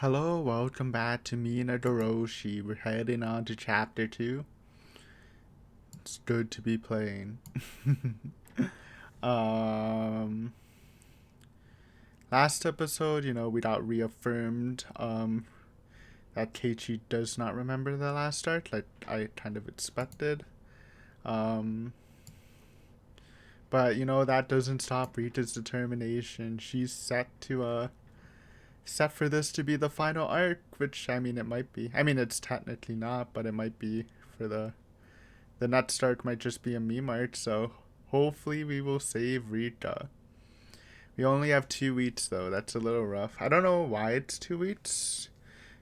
Hello, welcome back to Minagoroshi. We're heading on to chapter 2. It's good to be playing. um Last episode, we got reaffirmed that Keiichi does not remember the last arc, like I kind of expected. Um but that doesn't stop Rita's determination. She's set for this to be the final arc, which I mean it might be. I mean it's technically not, but it might be for the next arc might just be a meme arc, so hopefully we will save Rita. We only have 2 weeks though, that's a little rough. I don't know why it's 2 weeks.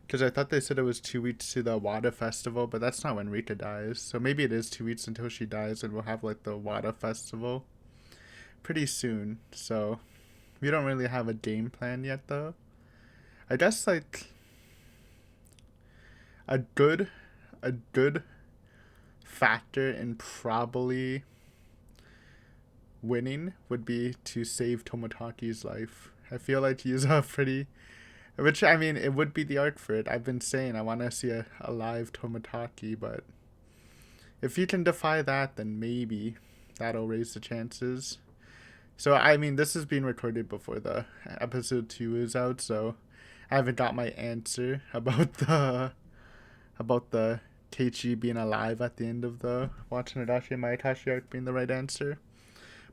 Because I thought they said it was 2 weeks to the Wada Festival, but that's not when Rita dies. So maybe it is 2 weeks until she dies and we'll have like the Wada Festival pretty soon. So we don't really have a game plan yet though. I guess like a good a good factor in probably winning would be to save Tomotaki's life. I feel like he's a pretty, which I mean it would be the arc for it. I've been saying I want to see a live Tomataki, but if you can defy that, then maybe that'll raise the chances. So I mean this is being recorded before the episode 2 is out, so I haven't got my answer about the Keiichi being alive at the end of the Watanabe and Maekashi arc being the right answer.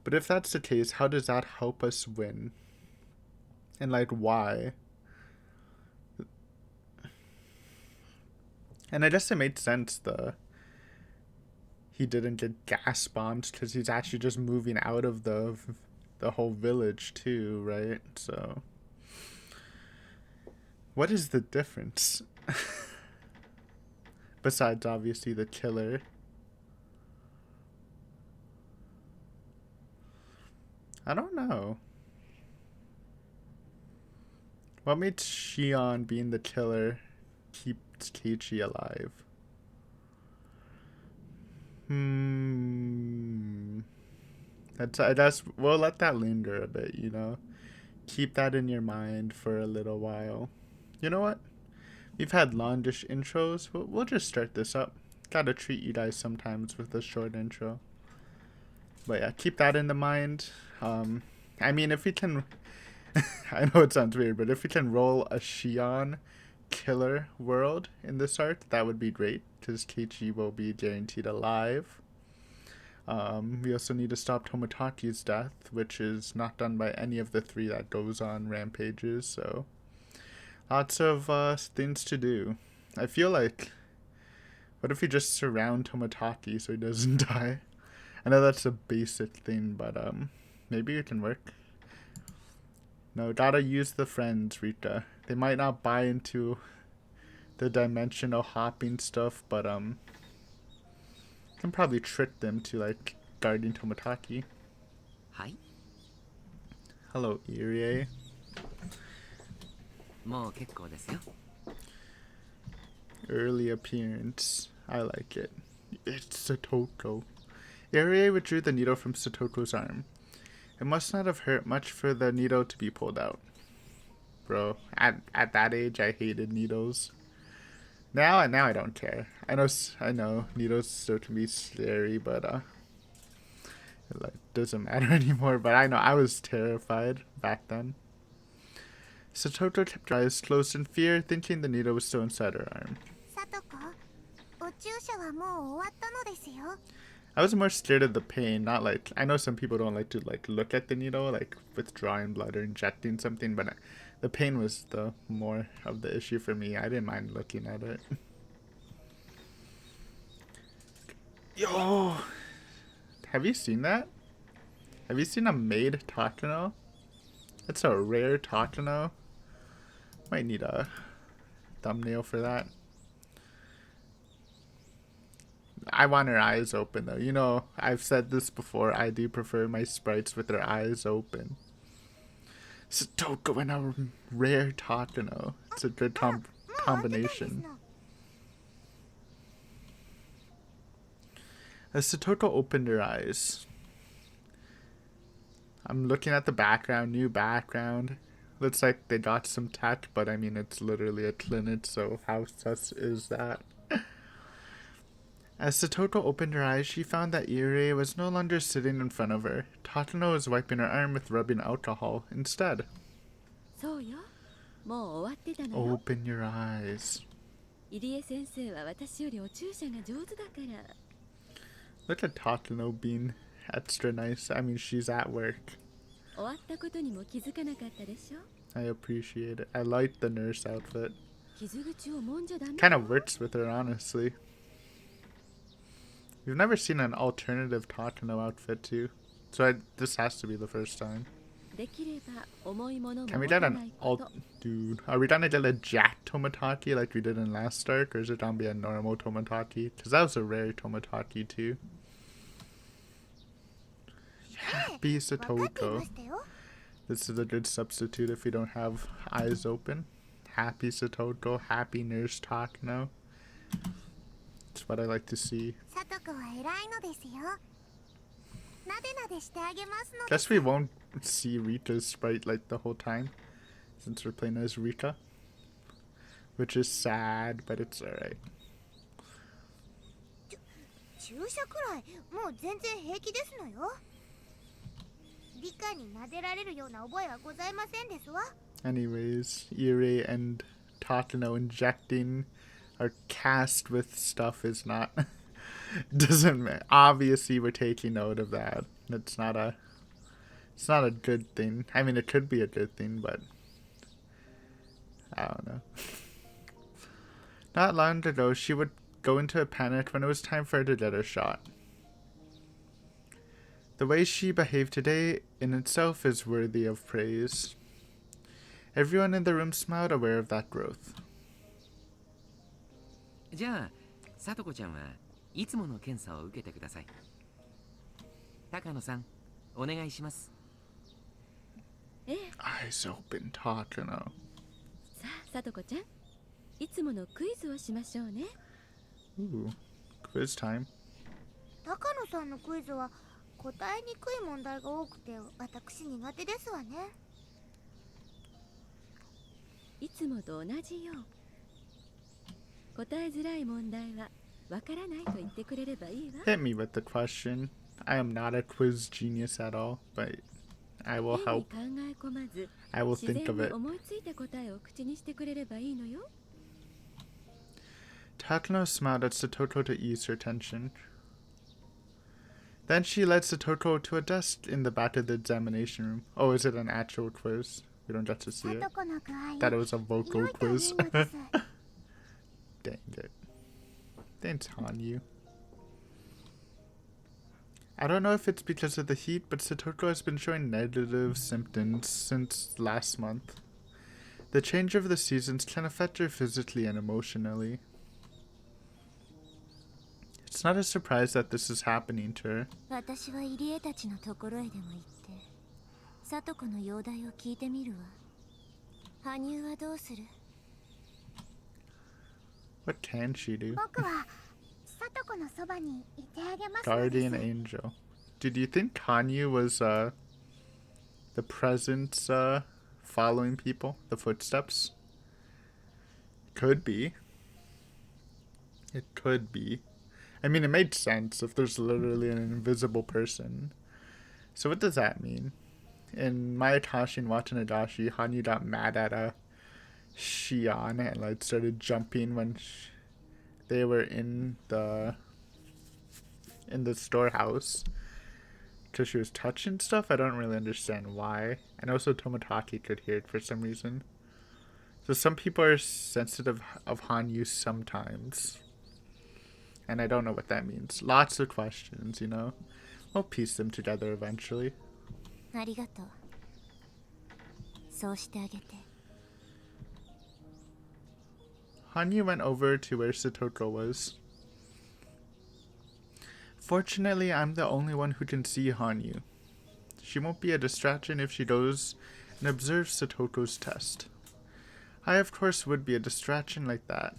But if that's the case, how does that help us win? And like why? And I guess it made sense he didn't get gas bombed because he's actually just moving out of the whole village too, right? So what is the difference? Besides obviously the killer. I don't know. What made Shion being the killer keep Keiichi alive? I guess we'll let that linger a bit, Keep that in your mind for a little while. You know what? We've had longish intros. We'll just start this up. Gotta treat you guys sometimes with a short intro. But yeah, keep that in the mind. I mean, if we can, I know it sounds weird, but if we can roll a Shion killer world in this arc, that would be great because Keiichi will be guaranteed alive. We also need to stop Tomotaki's death, which is not done by any of the 3 that goes on rampages. So lots of things to do. I feel like, what if we just surround Tomataki so he doesn't die? I know that's a basic thing, but maybe it can work. No, gotta use the friends, Rita. They might not buy into the dimensional hopping stuff, but can probably trick them to like guarding Tomataki. Hi. Hello, Irie. Early appearance. I like it. It's Satoko. Irie withdrew the needle from Satoko's arm. It must not have hurt much for the needle to be pulled out. Bro, at that age, I hated needles. Now I don't care. I know needles still can be scary, but it like doesn't matter anymore. But I know I was terrified back then. Satoko kept her eyes closed in fear, thinking the needle was still inside her arm. I was more scared of the pain, not like, I know some people don't like to like look at the needle, like withdrawing blood or injecting something, but the pain was the more of the issue for me. I didn't mind looking at it. Yo! Have you seen that? Have you seen a maid Takano? That's a rare Takano. Might need a thumbnail for that. I want her eyes open though. I've said this before. I do prefer my sprites with their eyes open. Satoko and a rare Takano. It's a good combination. As Satoko opened her eyes, I'm looking at the background, new background. Looks like they got some tech, but I mean, it's literally a clinic, so how sus is that? As Satoko opened her eyes, she found that Irie was no longer sitting in front of her. Takano was wiping her arm with rubbing alcohol instead. Open your eyes. Look at Takano being extra nice. I mean, she's at work. I appreciate it. I like the nurse outfit. Kind of works with her, honestly. We've never seen an alternative Takano outfit, too. So this has to be the first time. Can we get an dude? Are we gonna get a Jack Tomataki like we did in last arc, or is it gonna be a normal Tomataki? Because that was a rare Tomataki too. Happy Satoko. This is a good substitute if we don't have eyes open. Happy Satoko, happy Nurse Takano. That's what I like to see. Guess we won't see Rika's sprite like the whole time, since we're playing as Rika. Which is sad, but it's alright. Anyways, Irie and Takano injecting our cast with stuff is not... doesn't matter. Obviously, we're taking note of that. It's not a good thing. I mean, it could be a good thing, but I don't know. Not long ago, she would go into a panic when it was time for her to get her shot. The way she behaved today in itself is worthy of praise. Everyone in the room smiled, aware of that growth. じゃあ、さとこちゃんはいつもの検査を受けてください。高野さん、お願いします。Eyes open, Takano. さあ、さとこちゃん、いつものクイズをしましょうね。Ooh, quiz time. 高野さんのクイズは答えにくい問題が多くて私苦手ですわね。いつもと同じよ。答えづらい問題はわからないと言ってくれればいいわ。Hit me with the question. I am not a quiz genius at all, but I will help. I will think of it. 思いついた答えを口にしてくれればいいのよ。Takano smiled at Satoko to ease her tension. Then she led Satoko to a desk in the back of the examination room. Oh, is it an actual quiz? We don't get to see it. Thought it was a vocal quiz. Dang it. Thanks, Hanyu. I don't know if it's because of the heat, but Satoko has been showing negative symptoms since last month. The change of the seasons can affect her physically and emotionally. It's not a surprise that this is happening to her. 私は入江たちのところへでも行って、さとこの容体を聞いてみるわ。羽生はどうする？ What can she do? 僕はさとこのそばにいてあげます。 Guardian angel. Did you think Hanyu was the presence following people, the footsteps? Could be. It could be. I mean, it made sense if there's literally an invisible person. So what does that mean? In Mayakashi and Watanagashi, Hanyu got mad at Shion and like started jumping when they were in the storehouse because she was touching stuff. I don't really understand why. And also Tomataki could hear it for some reason. So some people are sensitive of Hanyu sometimes. And I don't know what that means. Lots of questions, you know. We'll piece them together eventually. ありがとう。そうしてあげて。Hanyu went over to where Satoko was. Fortunately, I'm the only one who can see Hanyu. She won't be a distraction if she goes and observes Satoko's test. I, of course, would be a distraction like that.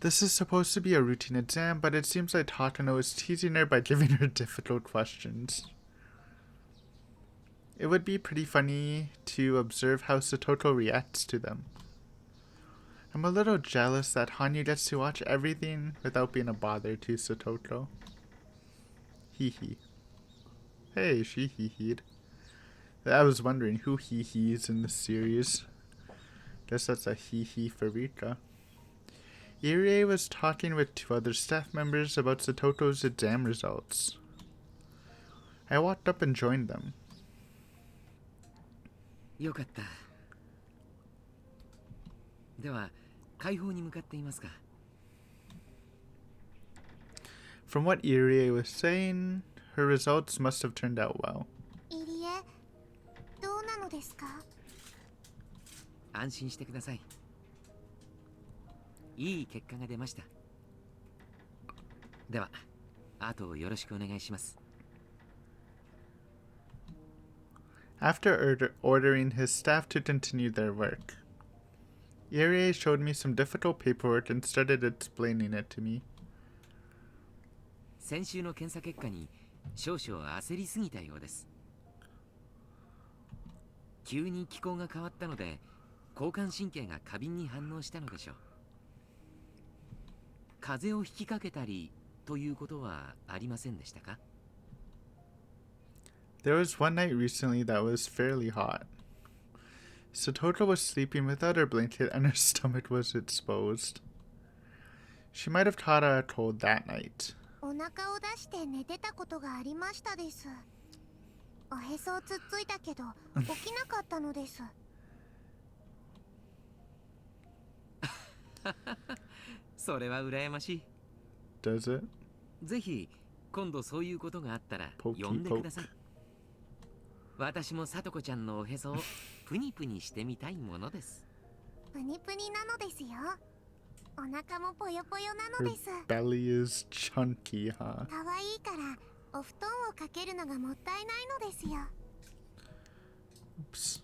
This is supposed to be a routine exam, but it seems like Takano is teasing her by giving her difficult questions. it would be pretty funny to observe how Satoto reacts to them. I'm a little jealous that Hanyu gets to watch everything without being a bother to Satoto. Hee hee. Hey, she hee heed. I was wondering who hee hees in this series. Guess that's a hee hee for Rika. Irie was talking with 2 other staff members about Satoto's exam results. I walked up and joined them. よかった。では、解放に向かっていますか。From what Irie was saying, her results must have turned out well. 入江、どうなのですか？安心してください。いい結果が出ました。では、あとよろしくお願いします。After ordering his staff to continue their work, Irie showed me some difficult paperwork and started explaining it to me. 先週の検査結果に少々焦りすぎたようです。急に気候が変わったので交感神経が過敏に反応したのでしょう。風邪をひきかけたりということはありませんでしたか？ There was one night recently that was fairly hot. Satoto was sleeping without her blanket and her stomach was exposed. She might have caught a cold that night. お腹を出して寝てたことがありましたです。おへそをつっついたけど起きなかったのです。それは羨ましい。 Does it? ぜひ今度そういうことがあったらポキ呼んでください。私もさとこちゃんのおへそをプニプニしてみたいものです。プニプニなのですよ。お腹もぽよぽよなの Her です。 belly is chunky, huh? かわいいからお布団をかけるのがもったいないのですよ。 Oops.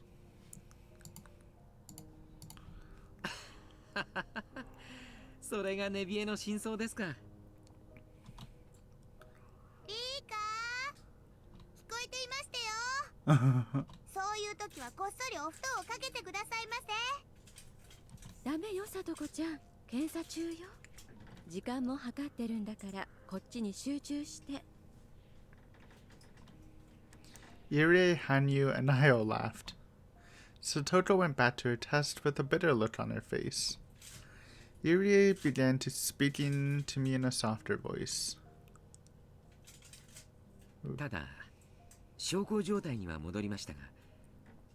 それがネビエの真相ですか。リーカー、聞こえていましたよ。そういう時はこっそりお布団をかけてくださいませ。ダメよさとこちゃん、検査中よ。時間も計ってるんだからこっちに集中して。 Irie, Hanyu, and I all laughed. Satoto went back to her test with a bitter look on her face. Irie began speaking to me in a softer voice. ただ小康状態には戻りましたが、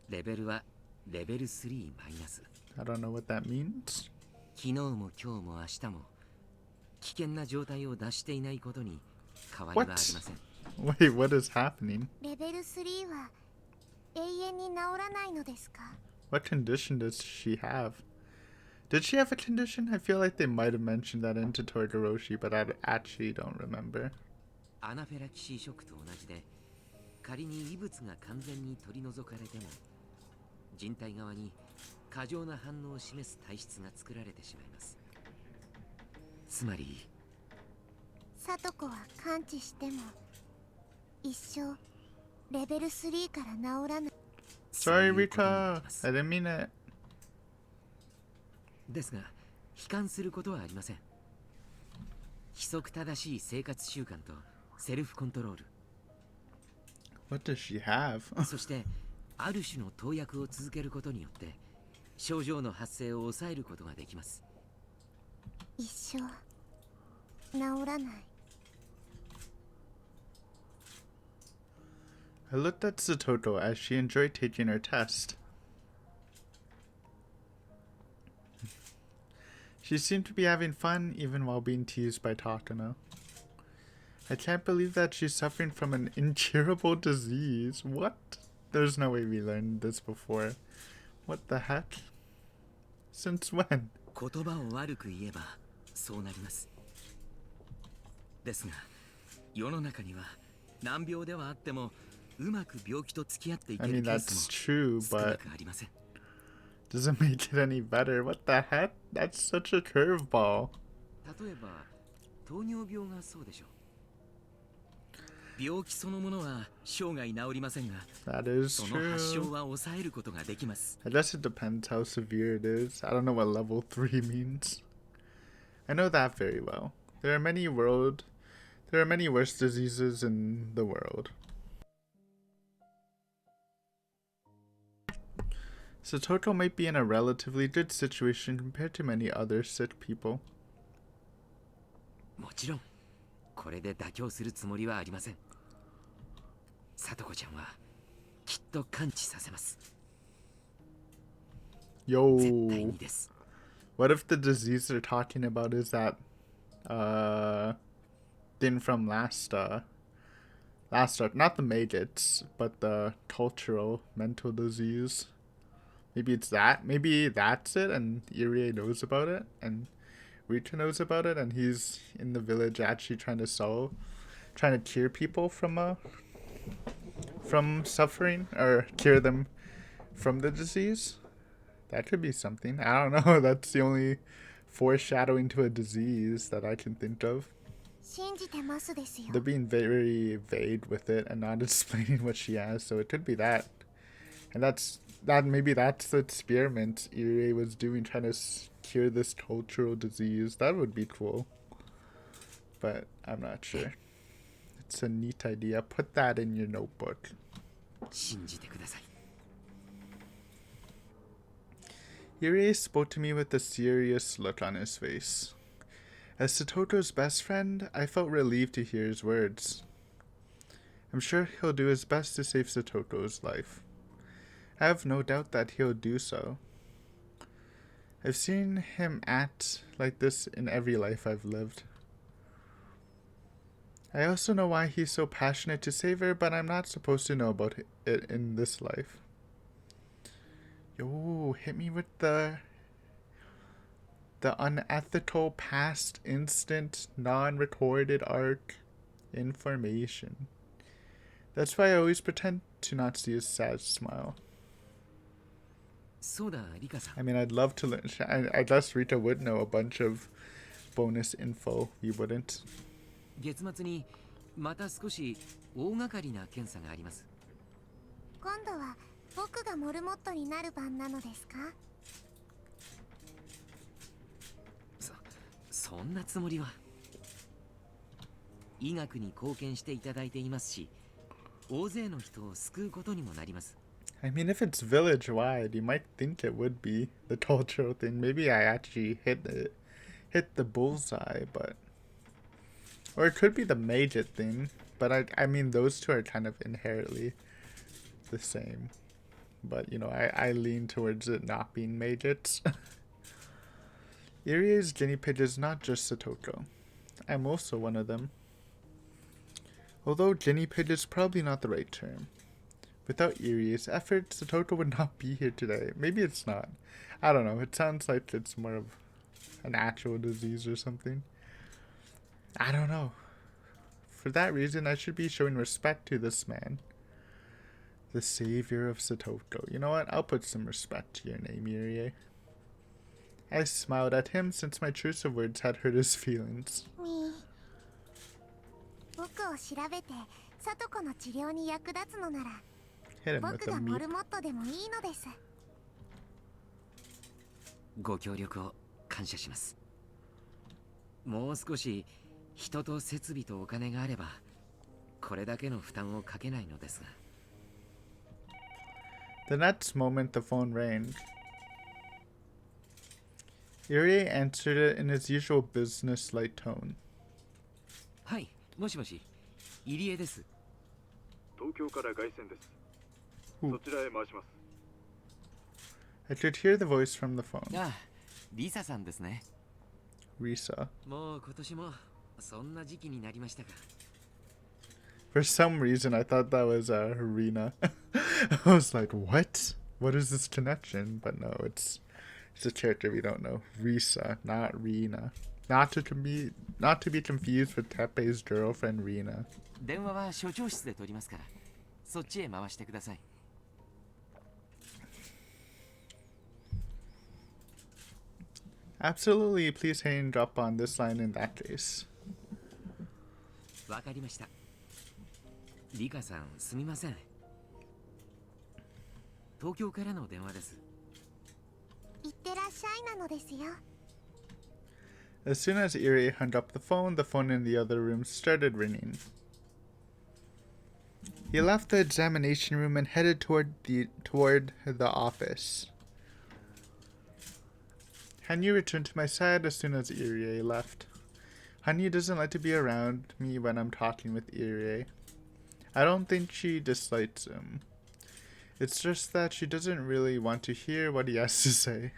レベルはレベル3マイナス。 I don't know what that means. 昨日も今日も明日も危険な状態を脱していないことに変わりはありません。 Wait, what is happening? レベル3は永遠に治らないのですか？ What condition does she have? Did she have a condition? I feel like they might have mentioned that into Higurashi, but I actually don't remember. アナフェラキシーショックと同じで、仮に異物が完全に取り除かれても人体側に過剰な反応を示す体質が作られてしまいます。つまりサトコは完治しても一生レベル3から治らない。 Sorry, Rika. I didn't mean it. ですが悲観することはありません。規則正しい生活習慣とセルフコントロール、 What does she have? そしてある種の投薬を続けることによって症状の発生を抑えることができます。一生治らない。 I looked at Satoto as she enjoyed taking her test. She seemed to be having fun even while being teased by Takano. I can't believe that she's suffering from an incurable disease. What? There's no way we learned this before. What the heck? Since when? 言葉を悪く言えばそうなります。ですが世の中には難病ではあってもうまく病気と付き合っていけ I る mean, ケー that's ス true, も少な but くありません。 doesn't make it any better. What the heck? That's such a curveball. 例えば糖尿病がそうでしょう。病気そのものは生涯治りませんが、 That is その発症 true. は抑えることができます。 I guess it depends how severe it is. I don't know what level 3 means. I know that very well. There are many worse diseases in the world. So Toto might be in a relatively good situation compared to many other sick people. もちろんこれで妥協するつもりはありません。聡子ちゃんはきっと完治させます。 Yo, 絶対にです。 what if the disease they're talking about is that thing from last arc, not the maggots, but the cultural mental disease? Maybe it's that. Maybe that's it, and Irie knows about it, and Rita knows about it, and he's in the village actually trying to cure people from suffering, or cure them from the disease. That could be something. I don't know. That's the only foreshadowing to a disease that I can think of. 信じてますですよ。 They're being very vague with it and not explaining what she has, so it could be that. And maybe that's the experiment Irie was doing, trying to cure this cultural disease. That would be cool. But I'm not sure. It's a neat idea. Put that in your notebook. 信じてください。 Irie spoke to me with a serious look on his face. As Satoto's best friend, I felt relieved to hear his words. I'm sure he'll do his best to save Satoto's life. I have no doubt that he'll do so. I've seen him act like this in every life I've lived. I also know why he's so passionate to save her, but I'm not supposed to know about it in this life. Yo, hit me with the unethical past instant non-recorded arc information. That's why I always pretend to not see his sad smile. そうだ、リカさん。 I mean, I'd love to learn. I guess Rita would know a bunch of bonus info. You wouldn't. 月末にまた少し大掛かりな検査があります。 今度は僕がモルモットになる番なのですか？ そんなつもりは。医学に貢献していただいていますし、大勢の人を救うことにもなります。 I mean, if it's village wide, you might think it would be the cultural thing. Maybe I actually hit the bullseye, but or it could be the maggot thing. But I mean, those two are kind of inherently the same. But you know, I lean towards it not being maggots. Irie's guinea pig is not just Satoko. I'm also one of them. Although guinea pig is probably not the right term. Without Irie's efforts, Satoko would not be here today. Maybe it's not. I don't know. It sounds like it's more of an actual disease or something. I don't know. For that reason, I should be showing respect to this man. The savior of Satoko. You know what? I'll put some respect to your name, Irie. I smiled at him since my choice of words had hurt his feelings. 僕を調べてサトコの治療に役立つのなら Hit him with 僕 a がモ meat. ルモットでもいいのです。 ご協力を感謝します。もう少し人と設備とお金があれば、これだけの負担をかけないのですが。 The next moment, the phone rang. Irie answered it in his usual business-like tone. はい、もしもし、入江です。東京から凱旋です。おそちらへ回します。I could hear the voice from the phone. ああ、リサさんですね。 Risa. もう今年もそんな時期になりましたか。 For some reason, I thought that was Rina. I was like, what? What is this connection? But no, it's a character we don't know. Risa, not Rina. Not to be confused with Tepe's girlfriend, Rina. 電話は所長室で取りますから、そっちへ回してください。 Absolutely, please hang up on this line in that case. わかりました。リカさん、すみません。東京からの電話です。いってらっしゃいなのですよ。 As soon as Irie hung up the phone in the other room started ringing. He left the examination room and headed toward the office. Hanyu returned to my side as soon as Irie left. Hanyu doesn't like to be around me when I'm talking with Irie. I don't think she dislikes him. It's just that she doesn't really want to hear what he has to say.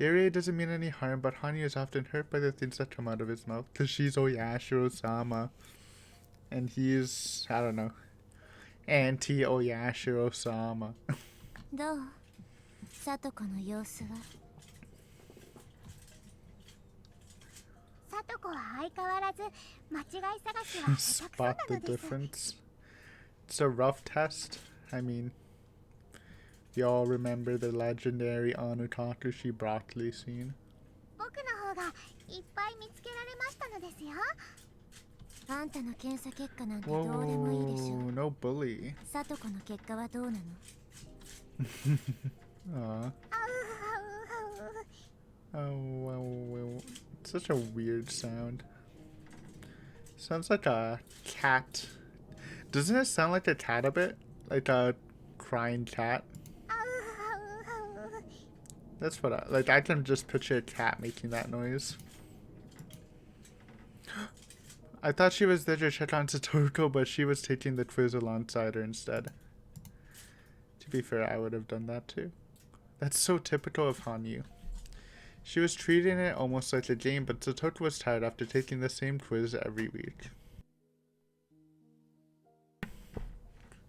Irie doesn't mean any harm, but Hanyu is often hurt by the things that come out of his mouth because she's Oyashiro-sama. And he's, I don't know, anti-Oyashiro-sama. どう聡子の様子は。聡子は相変わらず間違い探しは下手くそな Spot the のです。 difference. It's a rough test. I mean, we all remember the legendary Anukakushi broccoli scene. 僕の方がいっぱい見つけられましたのですよ。あんたの検査結果なんてどうでもいいでしょ Whoa, う。 no bully. 聡子の結果はどうなの。 Aw. Oh, well, it's such a weird sound. Sounds like a cat. Doesn't it sound like a cat a bit? Like a crying cat? That's what I can just picture a cat making that noise. I thought she was there to check on Satoru, but she was taking the quiz alongside her instead. To be fair, I would have done that too. That's so typical of Hanyu. She was treating it almost like a game, but Satoru was tired after taking the same quiz every week.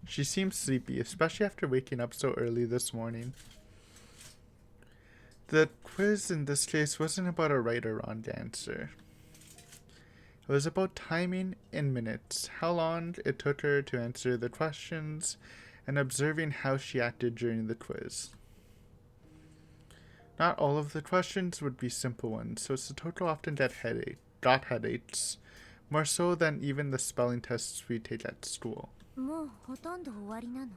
She seemed sleepy, especially after waking up so early this morning. The quiz in this case wasn't about a right or wrong answer. It was about timing in minutes, how long it took her to answer the questions, and observing how she acted during the quiz. Not all of the questions would be simple ones, so Satoru often got headaches, more so than even the spelling tests we take at school. もうほとんど終わりなの。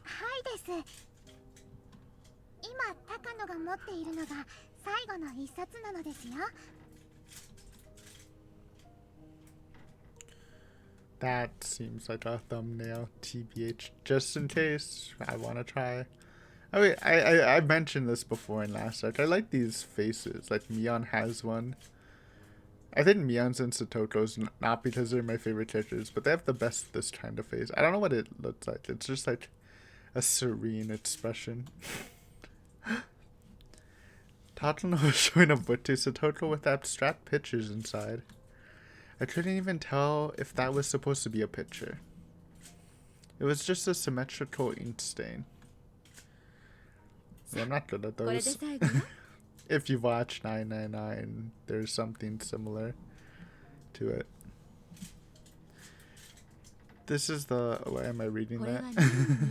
はいです。今高野が持っているのが最後の一冊なのですよ。 That seems like a thumbnail, TBH, just in case I want to try. Oh wait, I mentioned this before in last arc. I like these faces, like Mion has one. I think Mion's and Satoko's not because they're my favorite characters, but they have the best this kind of face. I don't know what it looks like. It's just like a serene expression. Tatsuno was showing a book to Satoko with abstract pictures inside. I couldn't even tell if that was supposed to be a picture. It was just a symmetrical ink stain. Yeah, I'm not good at これで those. 最後よ。 If you watch 999, there's something similar to it. This is the... Why am I reading これは that? 何に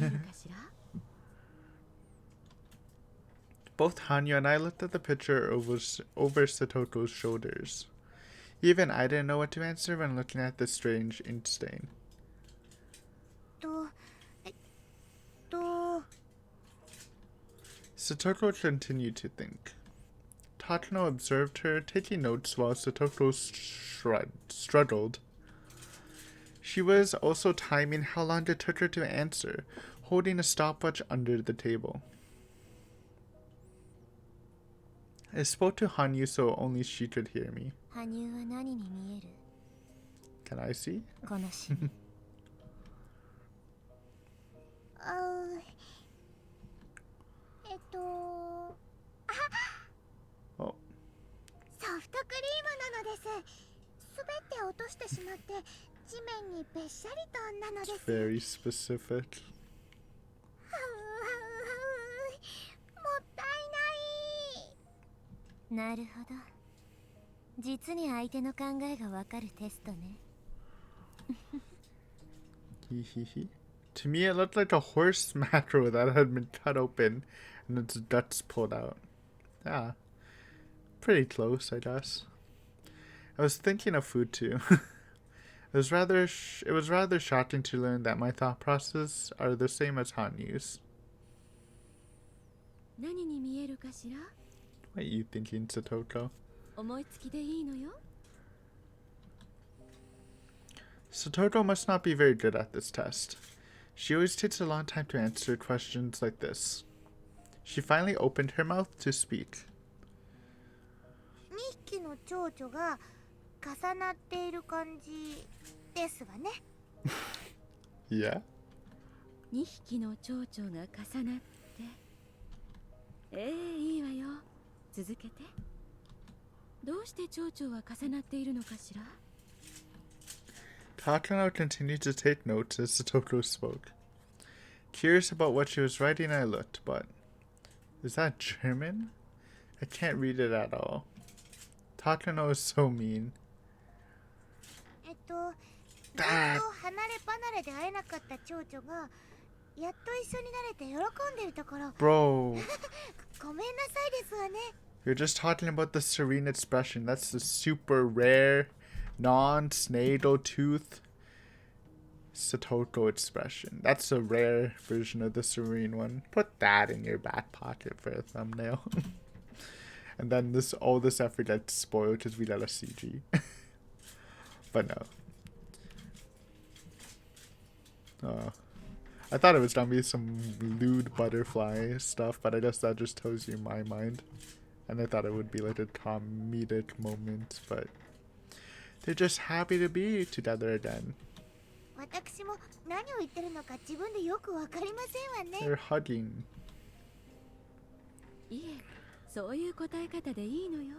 見えるかしら。 Both Hanyu and I looked at the picture over Satoko's shoulders. Even I didn't know what to answer when looking at this strange ink stain. と Satoko continued to think. Tatsuno observed her, taking notes while Satoko struggled. She was also timing how long it took her to answer, holding a stopwatch under the table. I spoke to Hanyu so only she could hear me. 羽生は何に見える Can I see? このシミ。Oh, ソフトクリームなのです。すべて落としてしまって地面にべっしゃりとなのです。 very specific. もったいない。なるほど。実に相手の考えがわかるテストね。To me, it looked like a horse macro that had been cut open and its guts pulled out. Yeah, pretty close, I guess. I was thinking of food too. It was rather shocking to learn that my thought process are the same as Hanyu's. 何に見えるかしら？ What are you thinking, Satoko? 思いつきでいいのよ。 Satoko must not be very good at this test. She always takes a long time to answer questions like this. She finally opened her mouth to speak. 2匹の蝶々が重なっている感じですわね。Yeah? 2匹の蝶々が重なって。いいわよ。続けて。どうして蝶々は重なっているのかしら？ Takano continued to take notes as Satoko spoke. Curious about what she was writing, I looked, but... Is that German? I can't read it at all. Takano is so mean. ずっと離れ離れで会えなかった蝶々がやっと一緒になれて喜んでるところ。 Bro, ごめんなさいですわね。 you're just talking about the serene expression. That's the super rare, non-snaggletooth Satoko expression. That's a rare version of the serene one. Put that in your back pocket for a thumbnail. And then all this effort gets spoiled because we let a CG. But no. I thought it was gonna be some lewd butterfly stuff, but I guess that just tells you my mind. And I thought it would be like a comedic moment, but they're just happy to be together again. 私も何を言ってるのか自分でよくわかりませんわね。 They're hugging. いえ、そういう答え方でいいのよ。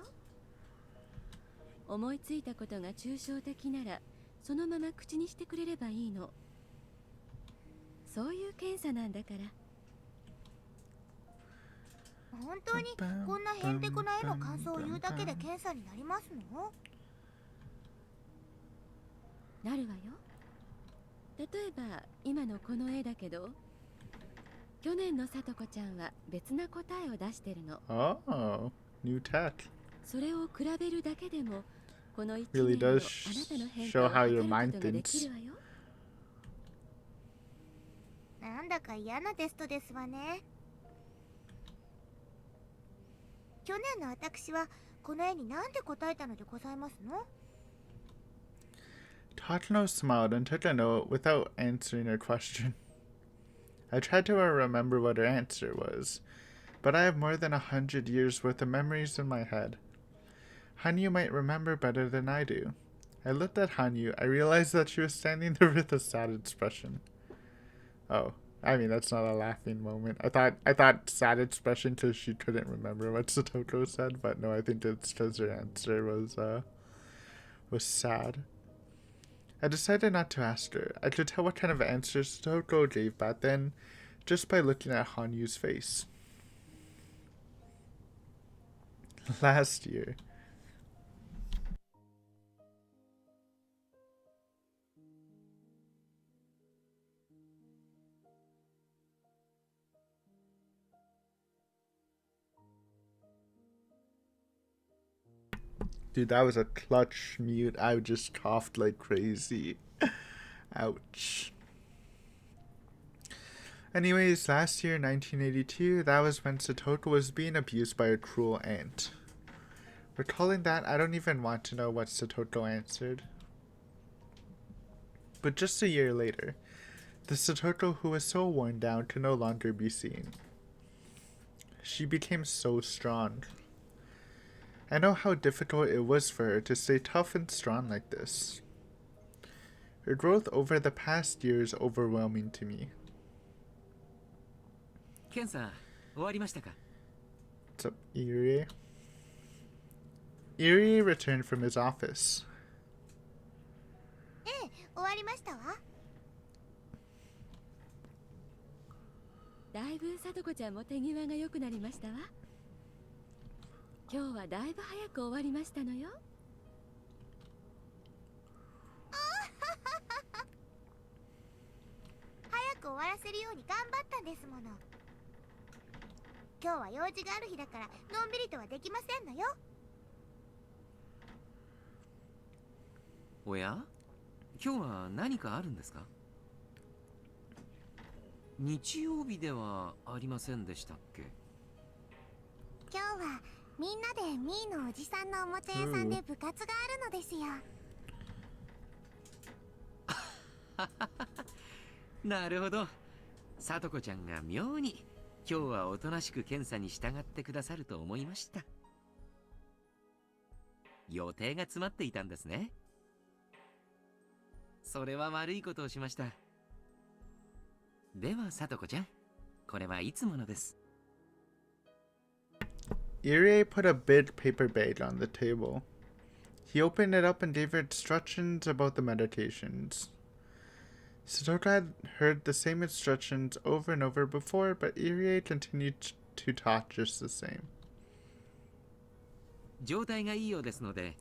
思いついたことが抽象的なら、そのまま口にしてくれればいいの。そういう検査なんだから。本当にこんなへんてこな絵の感想を言うだけで検査になりますの？なるわよ。例えば今のこの絵だけど、去年のさとこちゃんは別な答えを出してるの。 Oh, new tech. それを比べるだけでもこの一 Really 年のあな does たの変 show 化を how your 測る mind ことができ thinks. るわよ。なんだか嫌なテストですわね。去年の私はこの絵に何て答えたのでございますの？ Takano smiled and took a note without answering her question. I tried to remember what her answer was, but I have more than 100 years worth of memories in my head. Hanyu might remember better than I do. I looked at Hanyu. I realized that she was standing there with a sad expression. Oh, I mean that's not a laughing moment. I thought sad expression because she couldn't remember what Satoko said, but no, I think it's because her answer was sad. I decided not to ask her. I could tell what kind of answer Satoko gave back then just by looking at Hanyu's face. Last year. Dude, that was a clutch mute. I just coughed like crazy. Ouch. Anyways, last year, 1982, that was when Satoko was being abused by a cruel aunt. Recalling that, I don't even want to know what Satoko answered. But just a year later, the Satoko who was so worn down could no longer be seen. She became so strong. I know how difficult it was for her to stay tough and strong like this. Her growth over the past year is overwhelming to me. 検査終わりましたか？ What's up, Eerie? Eerie returned from his office. ええ、終わりましたわ。だいぶさとこちゃんも手際が良くなりましたわ。今日はだいぶ早く終わりましたのよ。早く終わらせるように頑張ったんですもの。今日は用事がある日だからのんびりとはできませんのよ。おや、今日は何かあるんですか？日曜日ではありませんでしたっけ？今日はみんなでミーのおじさんのおもちゃ屋さんで部活があるのですよ。なるほど。さとこちゃんが妙に今日はおとなしく検査に従ってくださると思いました。予定が詰まっていたんですね。それは悪いことをしました。ではさとこちゃん、これはいつものです。Irie put a big paper bag on the table. He opened it up and gave her instructions about the meditations. Satoka had heard the same instructions over and over before, but Irie continued to talk just the same. 状態がいいようですので、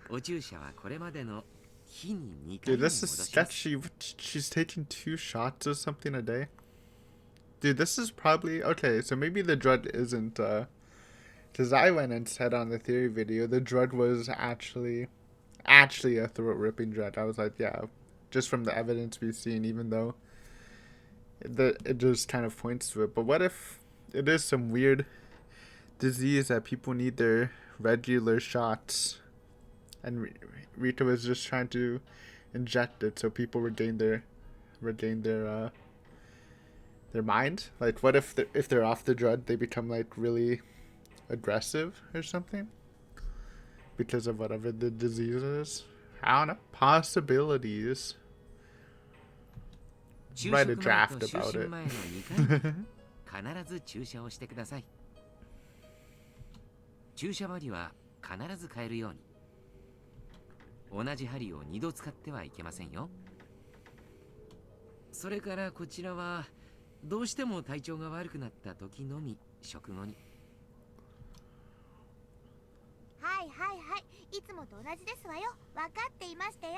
お注射はこれまでの日に2回 Dude, に戻 this し is ます。 sketchy. She's taking 2 shots or something a day. Dude, this is probably okay. So maybe the drug isn't. Because I went and said on the theory video the drug was actually a throat ripping drug. I was like, yeah, just from the evidence we've seen, even though it just kind of points to it. But what if it is some weird disease that people need their regular shots, and Rita was just trying to inject it so people regain their mind? Like, what if they're off the drug, they become like really aggressive or something because of whatever the disease is? I don't know. Possibilities. 昼 Write a 食前 draft と就 about 寝 it. 前の2回に必ず注射をしてください。注射針は必ず変えるように。同じ針を2度使ってはいけませんよ。それからこちらはどうしても体調が悪くなった時のみ食後に。はいはいはい、いつもと同じですわよ。分かっていましたよ。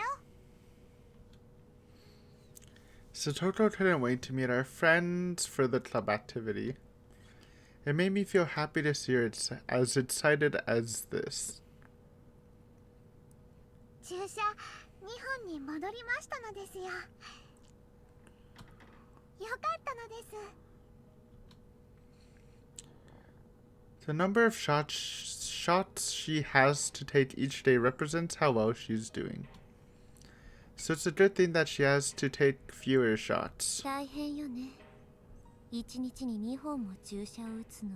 Satoko couldn't wait to meet our friends for the club activity. It made me feel happy to see her as excited as this. 注射2本に戻りましたのですよ。よかったのです。 The number of shots she has to take each day represents how well she's doing. So it's a good thing that she has to take fewer shots. 大変よね。1日に2本も注射を打つのは。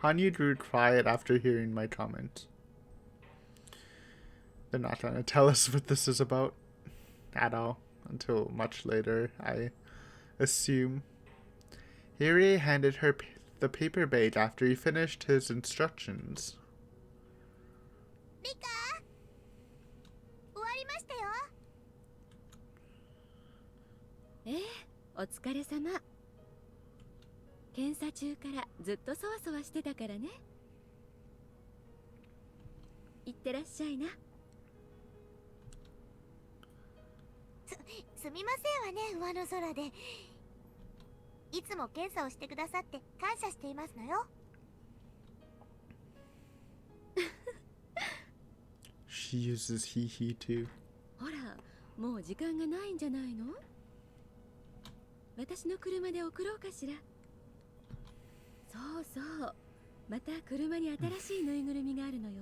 Hanyu grew quiet after hearing my comment. They're not going to tell us what this is about at all until much later, I assume. Hirie handed her the paper bag after he finished his instructions. リカ、終わりましたよ。お疲れ様。検査中からずっとそわそわしてたからね。いってらっしゃいな。すみませんわね、上の空で。いつも検査をしてくださって感謝していますのよ。She uses he too. ほら、もう時間がないんじゃないの？私の車で送ろうかしら。そうそう、また車に新しいぬいぐるみがあるのよ。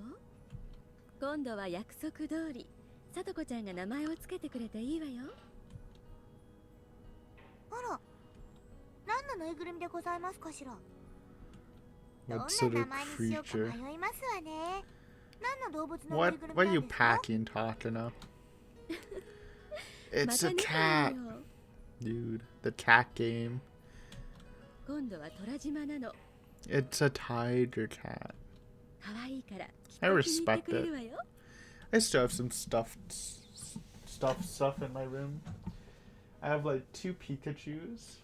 今度は約束通り、さとこちゃんが名前をつけてくれていいわよ。あら、何のぬいぐるみでございますかしら。どん What な sort 名 of 前にしようか creature? 迷いますわね。何の動物のぬ What いぐるみ are なん you ですか？ packing, Takano? ま It's た a ね cat, よ。 dude. The cat game. 今度は虎島なの。 It's a tiger cat. 可愛いからきっ I と気に入って respect くれ it. るわよ。 I still have some stuff in my room. I have like 2 Pikachus.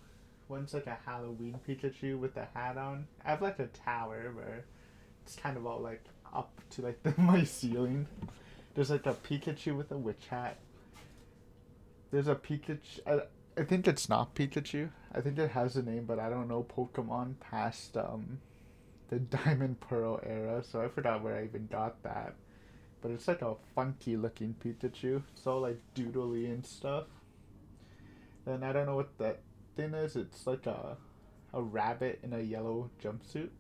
One's like a Halloween Pikachu with a hat on. I have like a tower where it's kind of all like up to like my ceiling. There's like a Pikachu with a witch hat. There's a Pikachu. I think it's not Pikachu. I think it has a name, but I don't know Pokemon past the Diamond Pearl era, so I forgot where I even got that. But it's like a funky looking Pikachu. It's all like doodly and stuff. And I don't know what that thing is. It's like a rabbit in a yellow jumpsuit.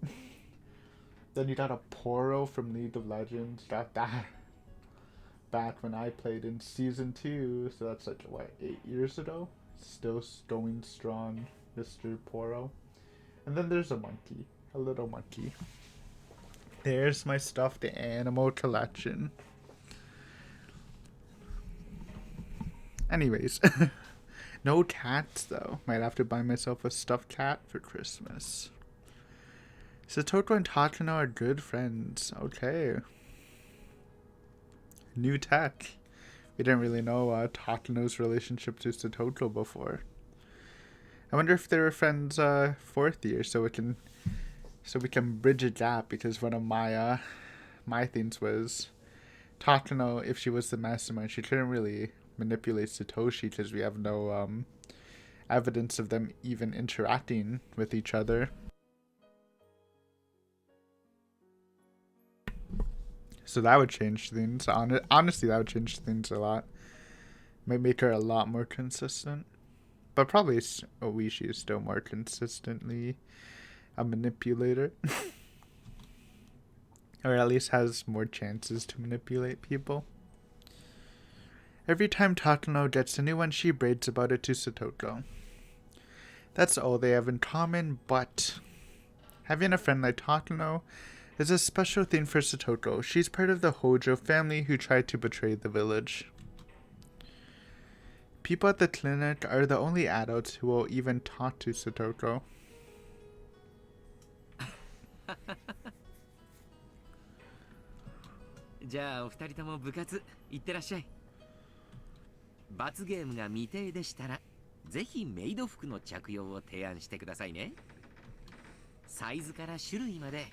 Then you got a Poro from League of Legends. Got that back when I played in Season 2. So that's like, what, 8 years ago? Still going strong, Mr. Poro. And then there's a monkey. A little monkey. There's my stuffed animal collection. Anyways. No cats, though. Might have to buy myself a stuffed cat for Christmas. Satoko and Takano are good friends. Okay. New tech. We didn't really know Takano's relationship to Satoko before. I wonder if they were friends 4th year, so we can bridge a gap, because one of my things was Takano, if she was the mastermind, she couldn't really manipulate Satoshi because we have no evidence of them even interacting with each other. So that would change things. Honestly, that would change things a lot. Might make her a lot more consistent. But probably Oishi is still more consistently a manipulator. Or at least has more chances to manipulate people. Every time Takano gets a new one, she braids about it to Satoko. That's all they have in common, but having a friend like Takano is a special thing for Satoko. She's part of the Hojo family who tried to betray the village. People at the clinic are the only adults who will even talk to Satoko. じゃあお二人とも部活行ってらっしゃい。罰ゲームが未定でしたら、ぜひメイド服の着用を提案してくださいね。サイズから種類まで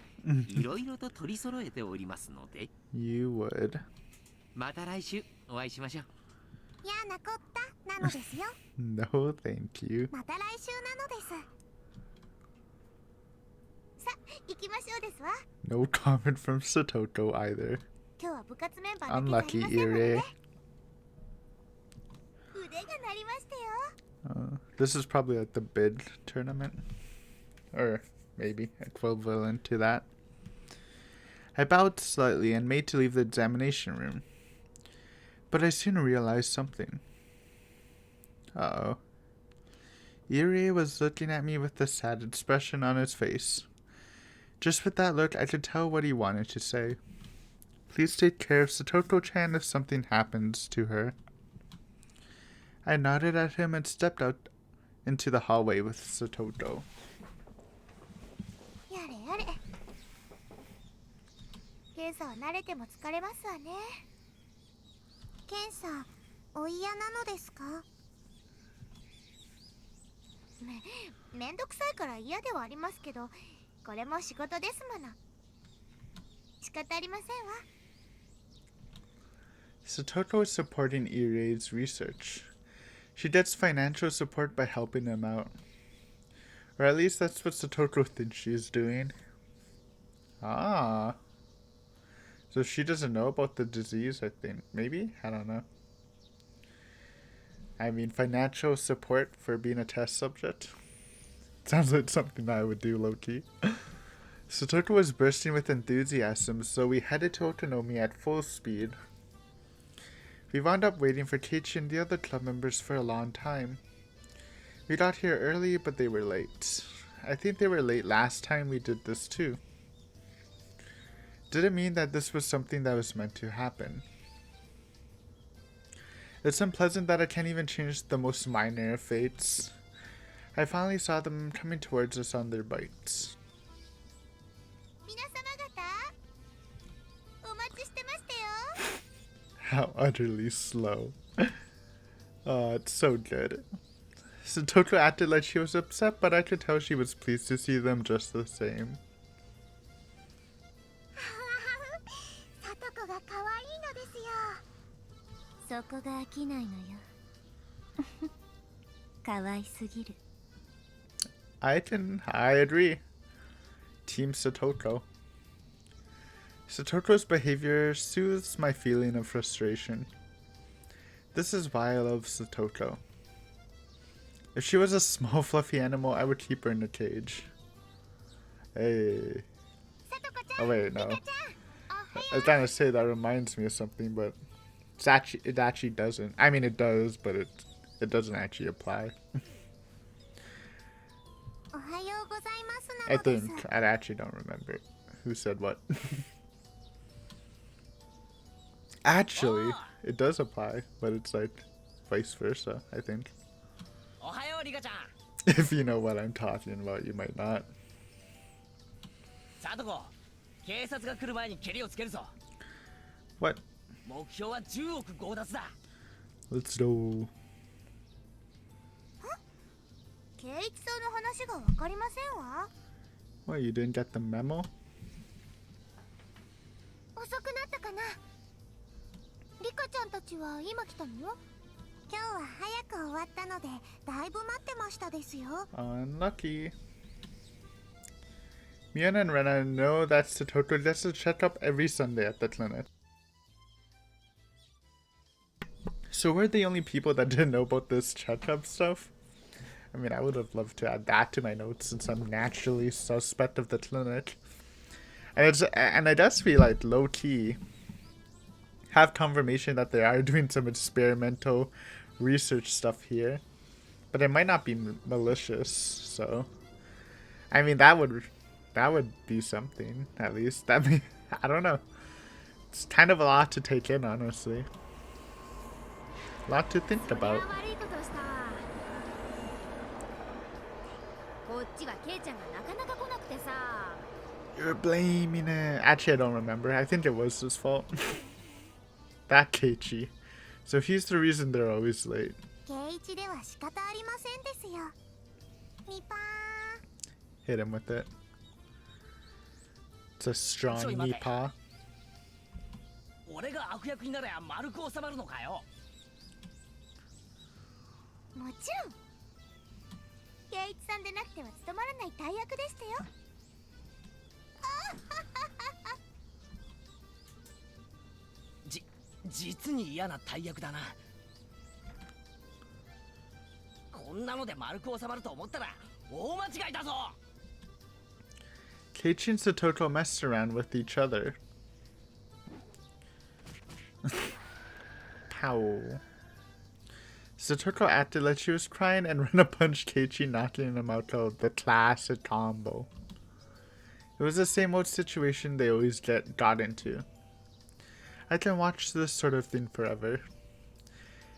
いろいろと取り揃えておりますので。You would. また来週お会いしましょう。嫌なこったなのですよ。No, thank you. また来週なのです。さ、行きましょうですわ。No comment from Satoko either. 今日は部活メンバーだけじゃありま Unlucky せんので Ire. ね。腕が鳴りましたよ。 This is probably like the bid tournament. Or maybe equivalent to that. I bowed slightly and made to leave the examination room. But I soon realized something. Uh-oh. Irie was looking at me with a sad expression on his face. Just with that look, I could tell what he wanted to say. Please take care of Satoko-chan if something happens to her. I nodded at him and stepped out into the hallway with Satoko. やれやれ。検査は慣れても疲れますわね。検査、お嫌なのですか？めんどくさいから嫌ではありますけど、これも仕事ですもの。仕方ありませんわ。Satoko is supporting Irie's research. She gets financial support by helping him out. Or at least that's what Satoko thinks she's doing. Ah. So she doesn't know about the disease, I think. Maybe? I don't know. I mean, financial support for being a test subject? Sounds like something I would do, low-key. Satoko was bursting with enthusiasm, so we headed to Otonomi at full speed. We wound up waiting for Keiichi and the other club members for a long time. We got here early, but they were late. I think they were late last time we did this too. Did it mean that this was something that was meant to happen? It's unpleasant that I can't even change the most minor of fates. I finally saw them coming towards us on their bikes. 皆様方、お待ちしてましたよ。 How utterly slow. Oh, it's so good. Satoko acted like she was upset, but I could tell she was pleased to see them just the same. さとこが可愛いのですよ。そこが飽きないのよ。可愛すぎる。I agree. Team Satoko. Satoko's behavior soothes my feeling of frustration. This is why I love Satoko. If she was a small fluffy animal, I would keep her in a cage. Hey. Oh wait, no. I was trying to say that reminds me of something, but it actually doesn't. I mean, it does, but it doesn't actually apply. I think. I actually don't remember who said what. Actually, it does apply, but it's like vice versa, I think. If you know what I'm talking about, you might not. What? Let's go. What, you didn't get the memo? 遅くなったかな。リカちゃんたちは今来たの？今日は早く終わったのでだいぶ待ってましたですよ。 Unlucky. Miana and Rena know that Satoko gets a checkup every Sunday at the clinic. So we're the only people that didn't know about this checkup stuff. I mean, I would have loved to add that to my notes since I'm naturally suspect of the clinic. And I guess we like low key have confirmation that they are doing some experimental research stuff here, but it might not be malicious. So, I mean, that would be something at least. I don't know. It's kind of a lot to take in, honestly. A lot to think about. You're blaming it. Actually, I don't remember. I think it was his fault. That Keiichi. So he's the reason they're always late. Hit him with it. It's a strong Nipa. 俺が悪役になれば丸く収まるのかよ。もちろん。圭一さんでなくては務まらない大役でしたよ。実に嫌な大役だな。こんなので丸く収まると思ったら大間違いだぞ。Keiichi and Satoko messed around with each other. Pow. Satoko acted like she was crying and Rena punched Keiichi, knocking him out cold. The classic combo. It was the same old situation they always got into. I can watch this sort of thing forever.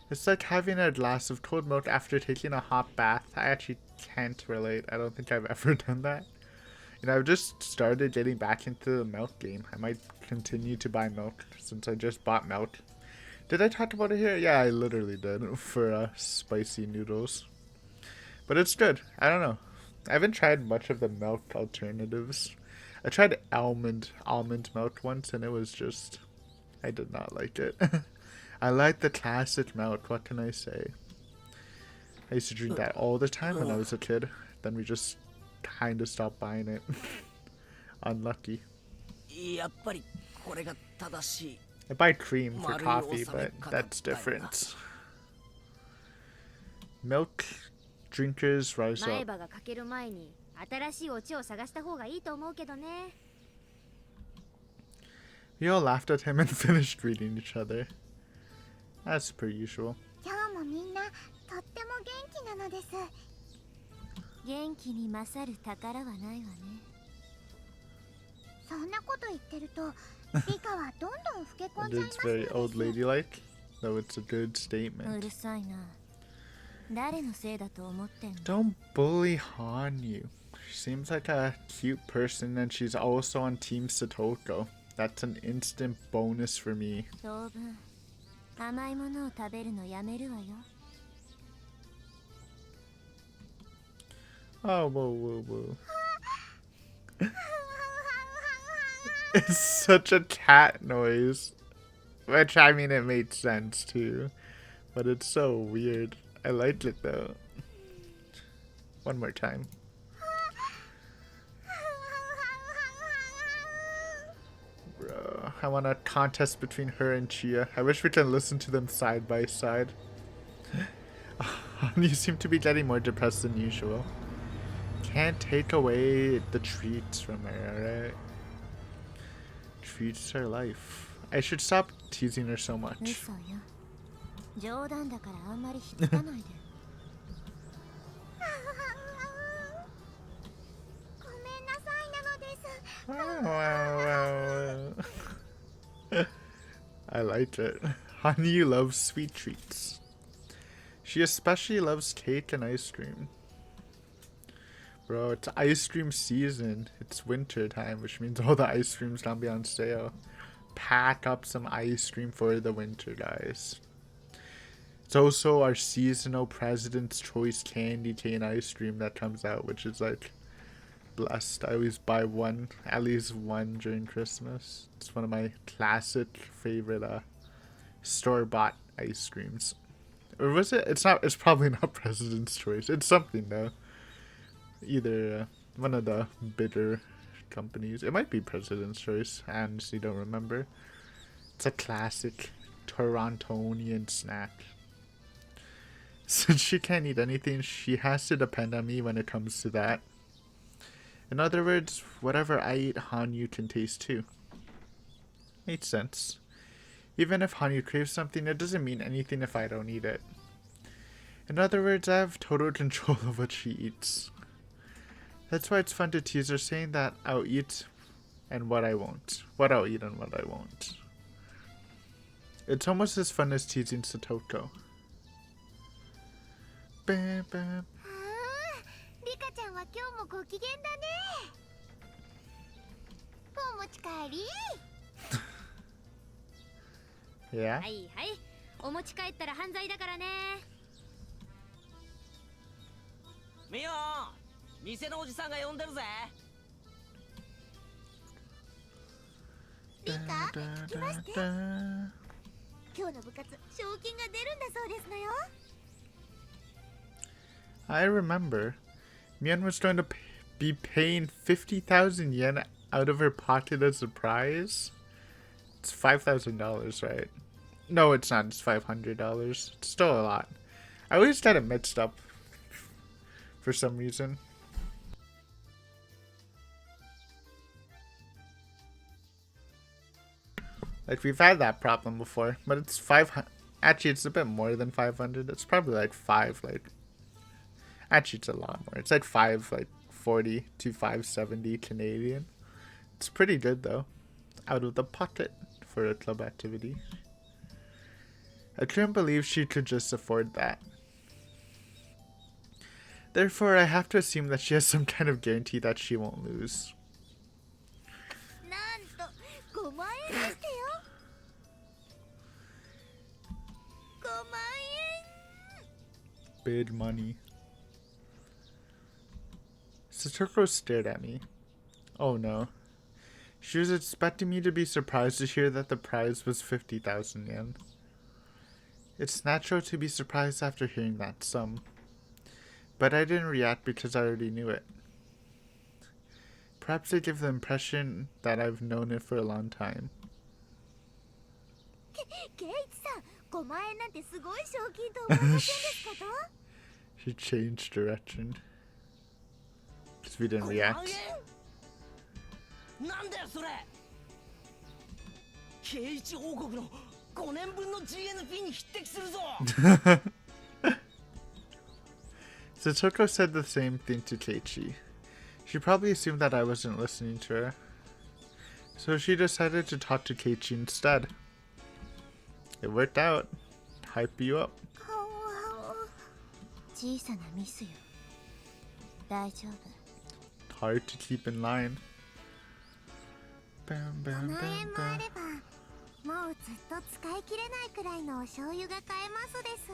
It's like having a glass of cold milk after taking a hot bath. I actually can't relate. I don't think I've ever done that. You know, I've just started getting back into the milk game. I might continue to buy milk since I just bought milk. Did I talk about it here? Yeah, I literally did for spicy noodles. But it's good. I don't know. I haven't tried much of the milk alternatives. I tried almond milk once and it was just... I did not like it. I like the classic milk, what can I say? I used to drink that all the time when I was a kid. Then we just kind of stopped buying it. Unlucky. I buy cream for coffee, but that's different. Milk drinkers rise up. We all laughed at him and finished reading each other. As per usual. 今日もみんなとっても元気なのです。元気に勝る宝はないわね。そんなこと言ってると、リカはどんどん老け込んじゃいます It's very old ladylike, though it's a good statement. うるさいな。誰のせいだと思ってんの？ Don't bully Hanyu. She seems like a cute person and she's also on Team Satoko. That's an instant bonus for me. 当分甘いものを食べるのやめるわよ。Oh, whoa, whoa. It's such a cat noise. Which, I mean, it made sense too. But it's so weird. I liked it though. One more time. I want a contest between her and Chia. I wish we can listen to them side by side. You seem to be getting more depressed than usual. Can't take away the treats from her, alright? Treats her life. I should stop teasing her so much. 嘘よ。冗談だからあんまりひっつかないで。ごめんなさいなのです。I like it. Hanyu loves sweet treats. She especially loves cake and ice cream. Bro, it's ice cream season. It's winter time, which means all the ice cream's gonna be on sale. Pack up some ice cream for the winter, guys. It's also our seasonal President's Choice candy cane ice cream that comes out, which is like blessed. I always buy one, at least one during Christmas. It's one of my classic favorite store-bought ice creams. Or was it? It's not. It's probably not President's Choice. It's something though. Either one of the bitter companies. It might be President's Choice. I honestly don't remember. It's a classic Torontonian snack. Since she can't eat anything, she has to depend on me when it comes to that. In other words, whatever I eat, Hanyu can taste too. Makes sense. Even if Hanyu craves something, it doesn't mean anything if I don't eat it. In other words, I have total control of what she eats. That's why it's fun to tease her, saying that I'll eat and what I won't. What I'll eat and what I won't. It's almost as fun as teasing Satoko. Bam, bam. リカちゃんは今日もご機嫌だね。お持ち帰り。Yeah? はいはい。お持ち帰ったら犯罪だからね。ミオ、店のおじさんが呼んでるぜ。リカ、来まして。今日の部活、賞金が出るんだそうですのよ。I remember. Mian was going to be paying 50,000 yen out of her pocket as a prize. It's $5,000, right? No, it's not. It's $500. It's still a lot. I always get it mixed up for some reason. Like, we've had that problem before, but it's 500. Actually, it's a bit more than 500. It's probably like 5, like. Actually, it's a lot more. It's like 540 to 570 Canadian. It's pretty good though. Out of the pocket for a club activity. I couldn't believe she could just afford that. Therefore, I have to assume that she has some kind of guarantee that she won't lose. なんと5万円でしたよ。5万円。 Big money. Satoko stared at me. Oh no. She was expecting me to be surprised to hear that the prize was 50,000 yen. It's natural to be surprised after hearing that sum. But I didn't react because I already knew it. Perhaps I give the impression that I've known it for a long time. ケイチさん、5万円なんてすごい賞金と思いませんですかと？ She changed direction. Because we didn't react. なんだよそれ。ケイチ王国の5年分の GNP に匹敵するぞ。Satoko said the same thing to Keiichi. She probably assumed that I wasn't listening to her. So she decided to talk to Keiichi instead. It worked out. Hype you up. 小さなミスよ。大丈夫。 Hard to keep in line. Bam, 5 bam, 万 bam, 円もあ bam. れば、もうずっと使い切れないくらいのお醤油が買えますです。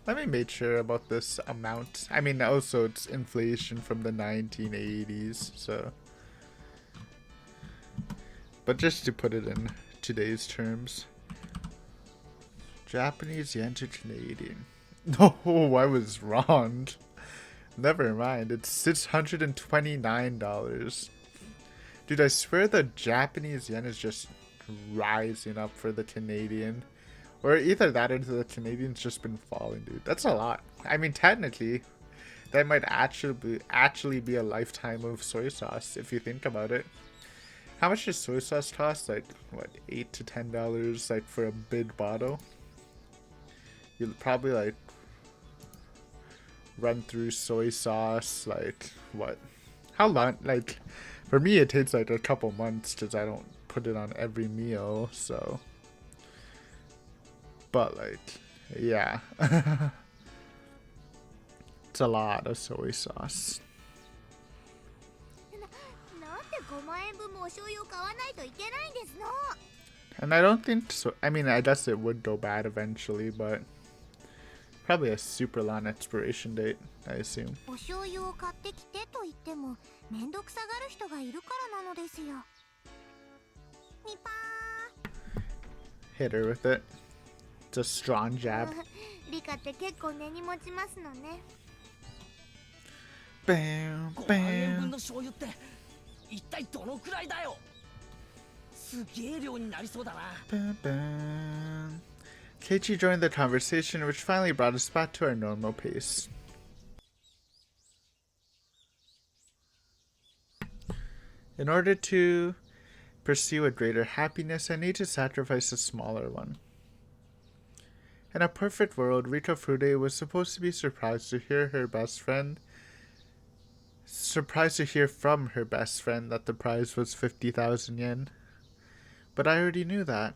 Let me make sure about this amount. I mean, also it's inflation from the 1980s, so. But just to put it in today's terms. Japanese yen to Canadian. No, I was wrong. Never mind, it's $629. Dude, I swear the Japanese yen is just rising up for the Canadian. Or either that or the Canadian's just been falling, dude. That's a lot. I mean, technically, that might actually be a lifetime of soy sauce if you think about it. How much does soy sauce cost? Like, what, $8 to $10 like for a big bottle? You'll probably like run through soy sauce, like, what? How long? Like, for me, it takes like a couple months because I don't put it on every meal, so. But, like, yeah. It's a lot of soy sauce. なんで5万円分もお醤油を買わないといけないんですの。 And I don't think so. I mean, I guess it would go bad eventually, but probably a super long expiration date, I assume. お醤油を買ってきてと言ってもめんどくさがる人がいるからなのですよ。ニパ Hit her with it. It's a strong ー jab. リカって結構根に持ちますのね。 Bam, 5万円分 bam, の醤油って一体どのくらいだよ。すげえ量になりそうだな。 bam, bam. Keiichi joined the conversation, which finally brought us back to our normal pace. In order to pursue a greater happiness, I need to sacrifice a smaller one. In a perfect world, Rika Fude was supposed to be surprised to hear from her best friend that the prize was 50,000 yen. But I already knew that.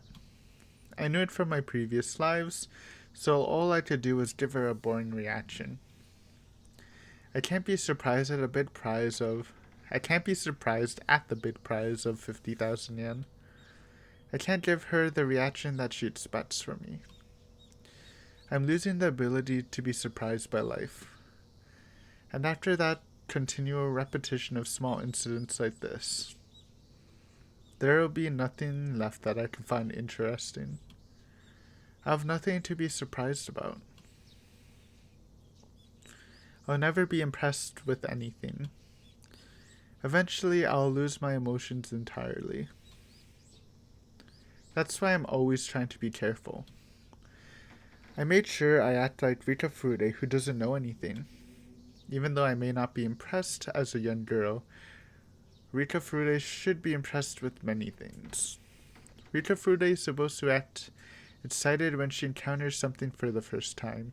I knew it from my previous lives, so all I could do was give her a boring reaction. I can't be surprised at the bid prize of 50,000 yen. I can't give her the reaction that she expects from me. I'm losing the ability to be surprised by life. And after that continual repetition of small incidents like this, there will be nothing left that I can find interesting. I have nothing to be surprised about. I'll never be impressed with anything. Eventually, I'll lose my emotions entirely. That's why I'm always trying to be careful. I made sure I act like Rika Fude, who doesn't know anything. Even though I may not be impressed as a young girl, Rika Fude should be impressed with many things. Rika Fude is supposed to act excited when she encounters something for the first time.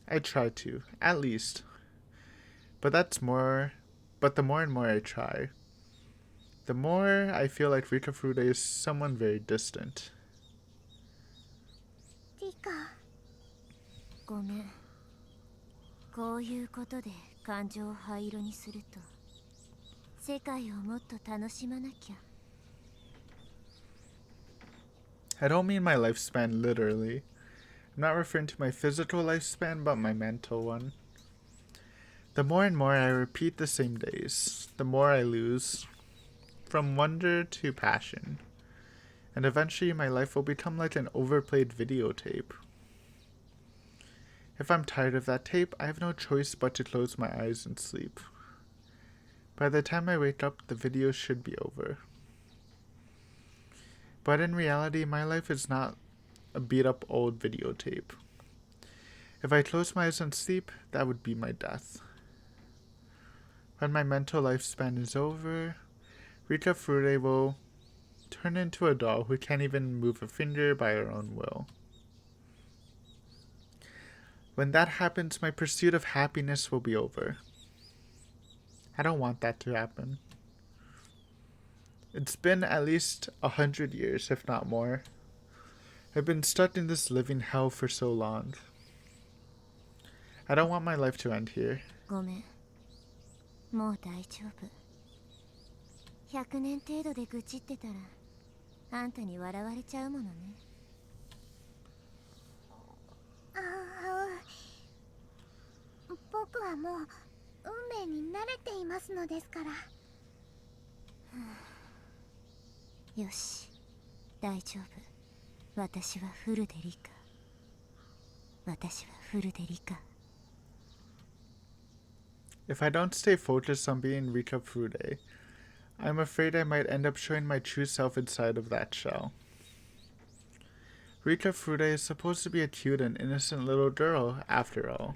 I try to, at least. But the more and more I try, the more I feel like Rika Fude is someone very distant. リカ、ごめん。こういうことで感情を灰色にすると世界をもっと楽しまなきゃ。 I don't mean my lifespan literally. I'm not referring to my physical lifespan, but my mental one. The more and more I repeat the same days, the more I lose from wonder to passion. And eventually my life will become like an overplayed videotape. If I'm tired of that tape, I have no choice but to close my eyes and sleep. By the time I wake up, the video should be over. But in reality, my life is not a beat-up old videotape. If I close my eyes and sleep, that would be my death. When my mental lifespan is over, Rika Fude will turn into a doll who can't even move a finger by her own will. When that happens, my pursuit of happiness will be over. I don't want that to happen. It's been at least 100 years, if not more. I've been stuck in this living hell for so long. I don't want my life to end here. ごめん。もう大丈夫。100年程度で愚痴ってたらあんたに笑われちゃうものね。僕はもう運命に慣れていますのですから。よし、大丈夫。私はフルで理解。私はフルで理解。 If I don't stay focused on being Rika Fude, I'm afraid I might end up showing my true self inside of that shell. Rika Fude is supposed to be a cute and innocent little girl, after all.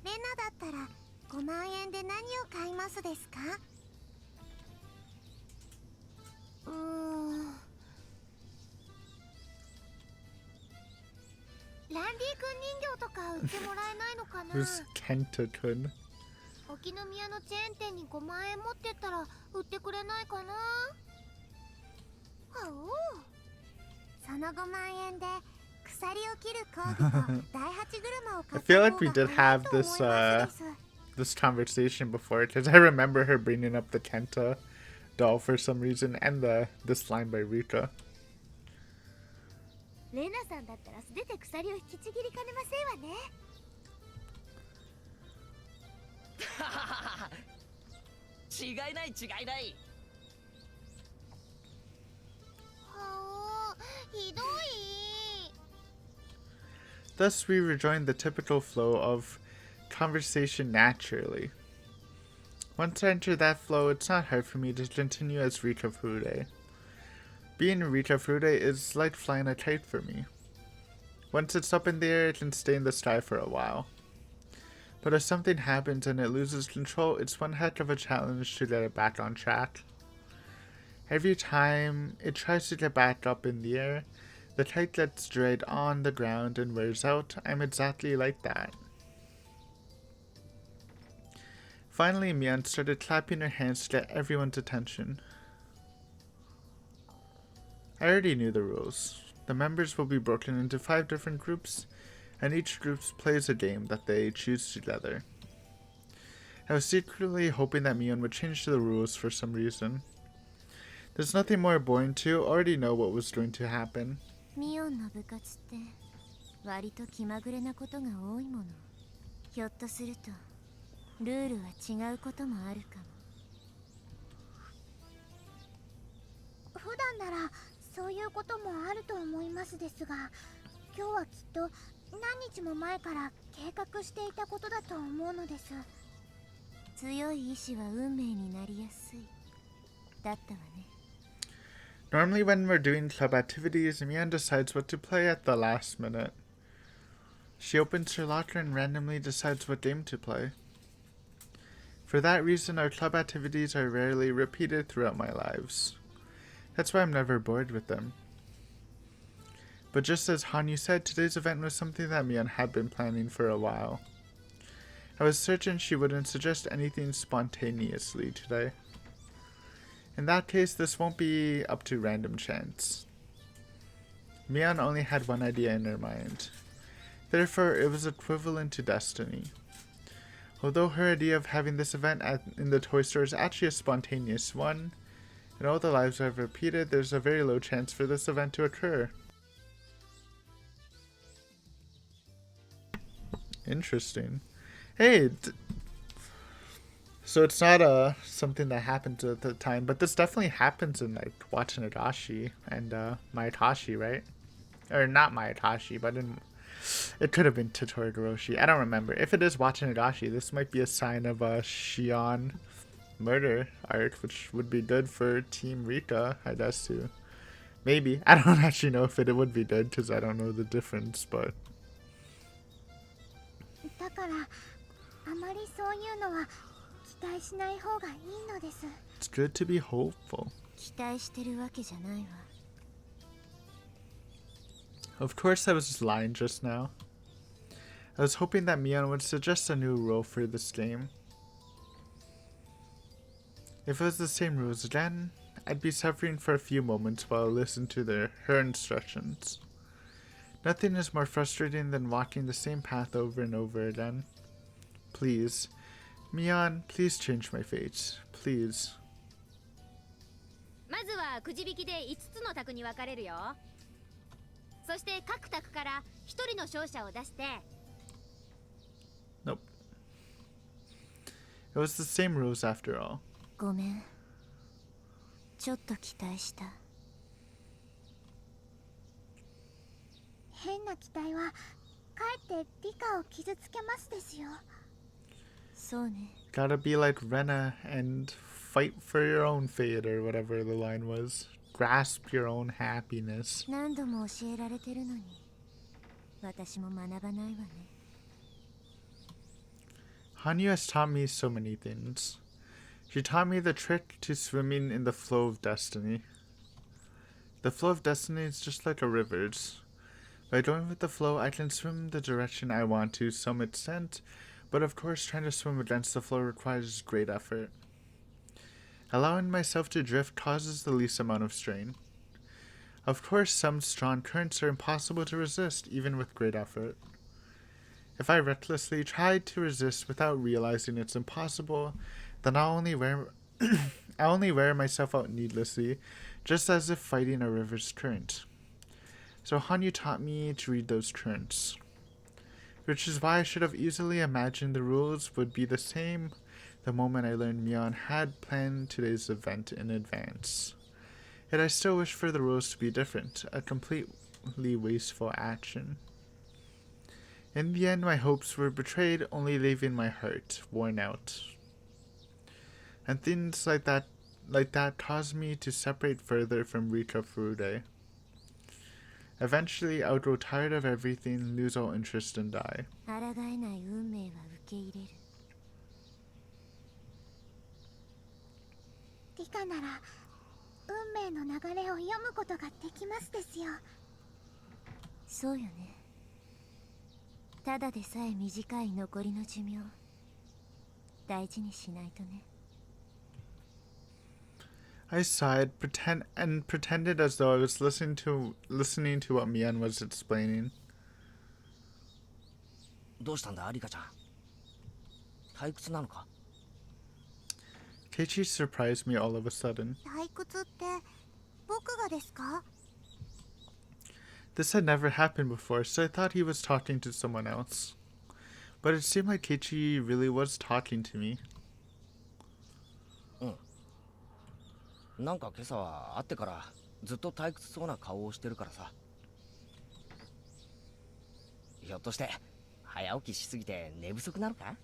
レナだったら5万円で何を買いますですか？ランディ君人形とか売ってもらえないのかな？ Who's Kenta-kun? 沖宮のチェーン店に5万円持ってったら売ってくれないかな？はお、その5万円で鎖を切る工具と第八車を I 買った feel 方 like が we did 早い have と思い this ますです。 this conversation before, because I remember her bringing up the Kenta doll for some reason, and this line by Rika. レナさんだったら素手で鎖を引きちぎりかねませんわね。違いない違いない。はお、ひどい。 Thus, we rejoined the typical flow of conversation naturally. Once I enter that flow, it's not hard for me to continue as Rika Fude. Being Rika Fude is like flying a kite for me. Once it's up in the air, it can stay in the sky for a while. But if something happens and it loses control, it's one heck of a challenge to get it back on track. Every time it tries to get back up in the air, the kite gets dragged on the ground and wears out. I'm exactly like that. Finally, Mian started clapping her hands to get everyone's attention. I already knew the rules. The members will be broken into 5 different groups, and each group plays a game that they choose together. I was secretly hoping that Mion would change the rules for some reason. There's nothing more boring to already know what was going to happen. ミオンの部活って割と気まぐれなことが多いもの。ひょっとするとルールは違うこともあるかも。普段ならそういうこともあると思いますですが、今日はきっと何日も前から計画していたことだと思うのです。強い意志は運命になりやすい。だったわね。 Normally when we're doing club activities, Mian decides what to play at the last minute. She opens her locker and randomly decides what game to play. For that reason, our club activities are rarely repeated throughout my lives. That's why I'm never bored with them. But just as Hanyu said, today's event was something that Mian had been planning for a while. I was certain she wouldn't suggest anything spontaneously today. In that case, this won't be up to random chance. Mian only had one idea in her mind. Therefore, it was equivalent to destiny. Although her idea of having this event in the toy store is actually a spontaneous one, in all the lives I've repeated, there's a very low chance for this event to occur. Interesting. Hey, so it's not something that happens at the time, but this definitely happens in like Watanashi and Maitashi, right? Or not Maitashi, but it could have been Higurashi. I don't remember. If it is Watanashi, this might be a sign of a Shion murder arc, which would be good for Team Rika, I guess too. Maybe. I don't actually know if it would be good because I don't know the difference, but. だからあまりそういうのは期待しない方がいいのです。 It's good to be hopeful. 期待してるわけじゃないわ。 Of course I was just lying just now. I was hoping that Mion would suggest a new rule for this game. If it was the same rules again, I'd be suffering for a few moments while I listened to her instructions. Nothing is more frustrating than walking the same path over and over again. Please, Mion, please change my fate. Please. まずはくじ引きで5つの卓に分かれるよ。そして各卓から1人の勝者を出して。 Nope. It was the same rules after all. ごめん。ちょっと期待した。変な期待はかえって理科を傷つけますですよ。そうね。 Gotta be like Rena and fight for your own fate, or whatever the line was. Grasp your own happiness. 何度も教えられてるのに私も学ばないわね。 Hanyu has taught me so many things. She taught me the trick to swimming in the flow of destiny. The flow of destiny is just like a river's. By going with the flow, I can swim the direction I want to some extent, but of course trying to swim against the flow requires great effort. Allowing myself to drift causes the least amount of strain. Of course, some strong currents are impossible to resist, even with great effort. If I recklessly try to resist without realizing it's impossible, then I'll only wear myself out needlessly, just as if fighting a river's current. So Hanyu taught me to read those currents, which is why I should have easily imagined the rules would be the same the moment I learned Mion had planned today's event in advance. Yet I still wish for the rules to be different, a completely wasteful action. In the end, my hopes were betrayed, only leaving my heart worn out. And things like that caused me to separate further from Rika Furude. Eventually, I would grow tired of everything, lose all interest, and die. 抗えない運命は受け入れる。リカなら運命の流れを読むことができますですよ。そうよね。ただでさえ短い残りの寿命大事にしないとね。 I sighed, pretended as though I was listening to what Mian was explaining. どうしたんだリカちゃん、退屈なのか？ Keiichi surprised me all of a sudden. 退屈って僕がですか？ This had never happened before, so I thought he was talking to someone else. But it seemed like Keiichi really was talking to me. なんか今朝は会ってからずっと退屈そうな顔をしてるからさ。ひょっとして早起きしすぎて寝不足なのか？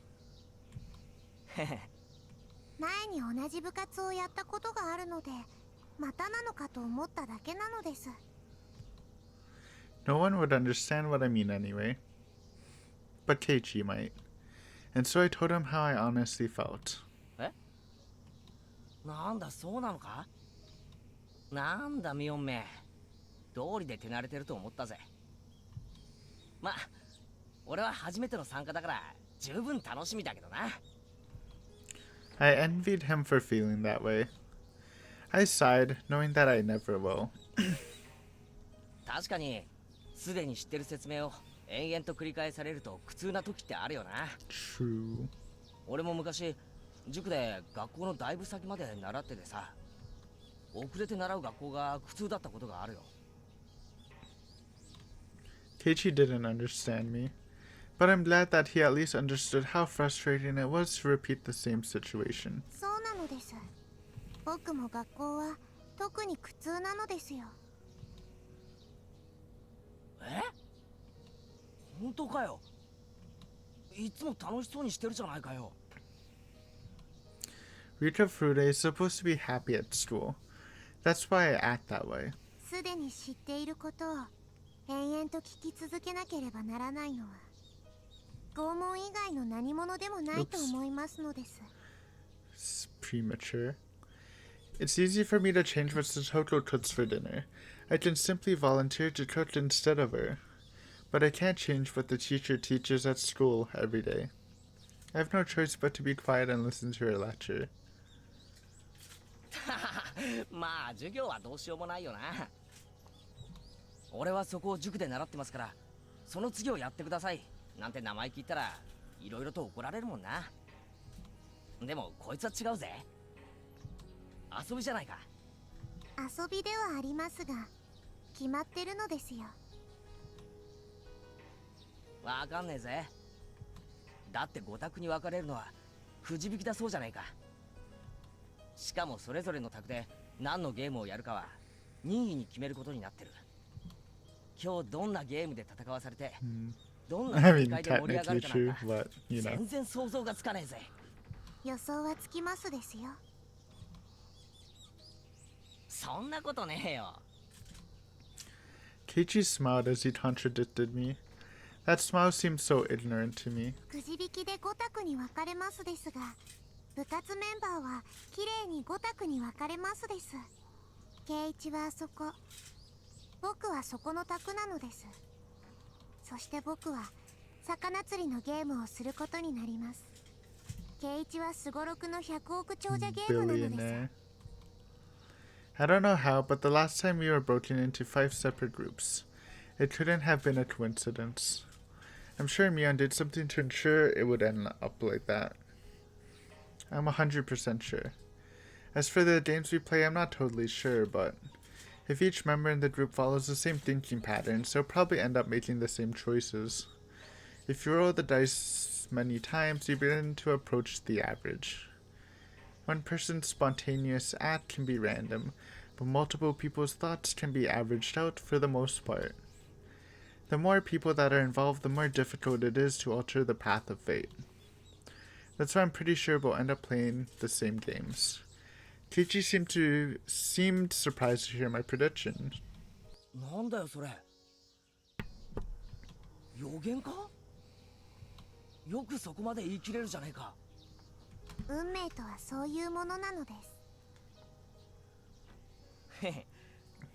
前に同じ部活をやったことがあるのでまたなのかと思っただけなのです。 No one would understand what I mean anyway. But Keiichi might. And so I told him how I honestly felt. なんだそうなのか？なんだミオンめ、道理で手慣れてると思ったぜ。ま、俺は初めての参加だから十分楽しみだけどな。I envied him for feeling that way. I sighed, knowing that I never will. 確かにすでに知ってる説明を延々と繰り返されると苦痛な時ってあるよな。 True. 俺も昔塾で学校のだいぶ先まで習っててさ、遅れて習う学校が苦痛だったことがあるよ。 Keiichi didn't understand me, but I'm glad that he at least understood how frustrating it was to repeat the same situation. そうなのです。僕も学校は特に苦痛なのですよ。え？本当かよ。いつも楽しそうにしてるじゃないかよ。 Rika Furude is supposed to be happy at school. That's why I act that way. すでに知っていることを延々と聞き続けなければならないのは拷問以外の何者でもないと思いますのです。 It's premature. It's easy for me to change what Satoko cooks for dinner. I can simply volunteer to cook instead of her. But I can't change what the teacher teaches at school every day. I have no choice but to be quiet and listen to her lecture. まあ授業はどうしようもないよな。俺はそこを塾で習ってますから、その次をやってくださいなんて生意気言ったらいろいろと怒られるもんな。でもこいつは違うぜ。遊びじゃないか。遊びではありますが決まってるのですよ。わかんねえぜ。だって5択に分かれるのはくじ引きだそうじゃないか。しかもそれぞれの択で何のゲームをやるかは任意に決めることになってる。今日どんなゲームで戦わされて、どんな I 大 mean, 会で盛り上が technically るかなん true, か but you know. 全然想像がつかねえぜ。予想はつきますですよ。そんなことねえよ。Keiichi smiled as he contradicted me. That smile seemed so ignorant to me. くじ引きで5択に分かれますですが、部活メンバーはきれいに5択に分かれますです。圭一はあそこ、僕はそこの択なのです。そして僕は魚釣りのゲームをすることになります。圭一はすごろくの100億長者ゲームなのです。 Billionaire. I don't know how, but the last time we were broken into 5 separate groups. It couldn't have been a coincidence. I'm sure Mion did something to ensure it would end up like that. I'm 100% sure. As for the games we play, I'm not totally sure, but if each member in the group follows the same thinking patterns, they'll probably end up making the same choices. If you roll the dice many times, you begin to approach the average. One person's spontaneous act can be random, but multiple people's thoughts can be averaged out for the most part. The more people that are involved, the more difficult it is to alter the path of fate. That's why I'm pretty sure we'll end up playing the same games. Kichi seemed surprised to hear my prediction. なんだよそれ。予言か？よくそこまで言い切れるじゃねえか。運命とはそういうものなのです。へへ、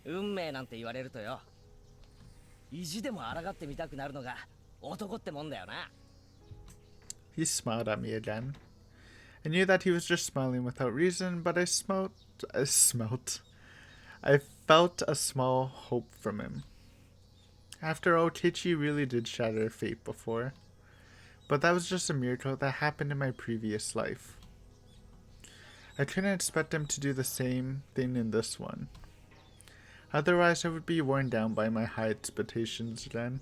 運命なんて言われるとよ、意地でも抗ってみたくなるのが男ってもんだよな。He smiled at me again. I knew that he was just smiling without reason, but I felt a small hope from him. After all, Kichi really did shatter fate before. But that was just a miracle that happened in my previous life. I couldn't expect him to do the same thing in this one. Otherwise, I would be worn down by my high expectations again.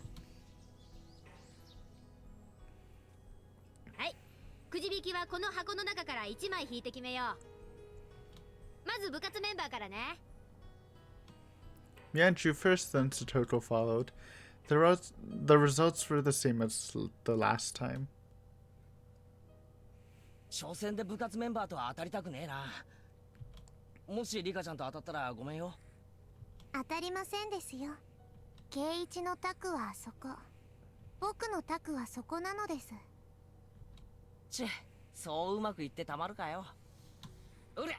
はい、くじ引きはこの箱の中から1枚引いて決めよう。まず部活メンバーからね。Mian drew first, then Satoko followed. The results were the same as the last time. 初戦で部活メンバーとは当たりたくねえな。もしリカちゃんと当たったらごめんよ。当たりませんですよ。圭一の択はあそこ、僕の択はそこなのです。ちぇ、そううまくいってたまるかよ。うりゃ。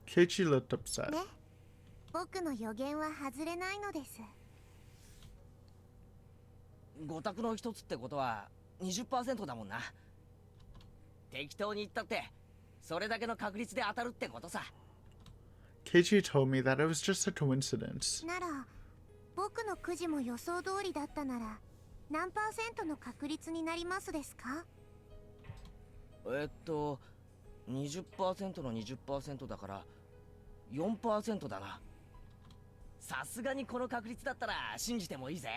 Keiichi looked upset. ね、僕の予言は外れないのです。5択の一つってことは 20% だもんな。適当に言ったってそれだけの確率で当たるってことさ。Keiichi told me that it was just a coincidence. なら僕のくじも予想通りだったなら何パーセントの確率になりますですか？20% の 20% だから4% だな。さすがにこの確率だったら信じてもいいぜ。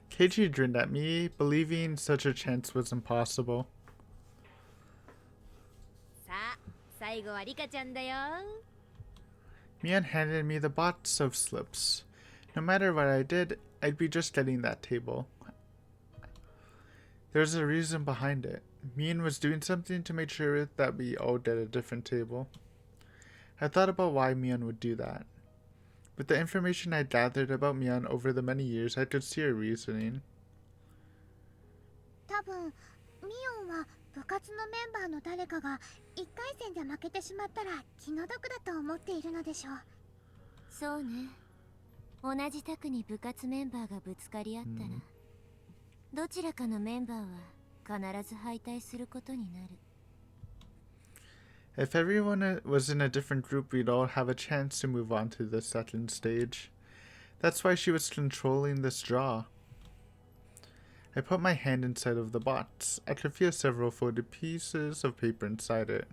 Keiichi grinned at me, believing such a chance was impossible. さあ、最後はリカちゃんだよ。Mian handed me the box of slips. No matter what I did, I'd be just getting that table. There's a reason behind it. Mian was doing something to make sure that we all get a different table. I thought about why Mian would do that. With the information I gathered about Mian over the many years, I could see her reasoning. 多分ミオンは部活のメンバーの誰かが1回戦で負けてしまったら気の毒だと思っているのでしょう。そうね、同じ卓に部活メンバーがぶつかり合ったら、どちらかのメンバーは必ず敗退することになる。If everyone was in a different group, we'd all have a chance to move on to the second stage. That's why she was controlling this draw. I put my hand inside of the box. I could feel several folded pieces of paper inside it.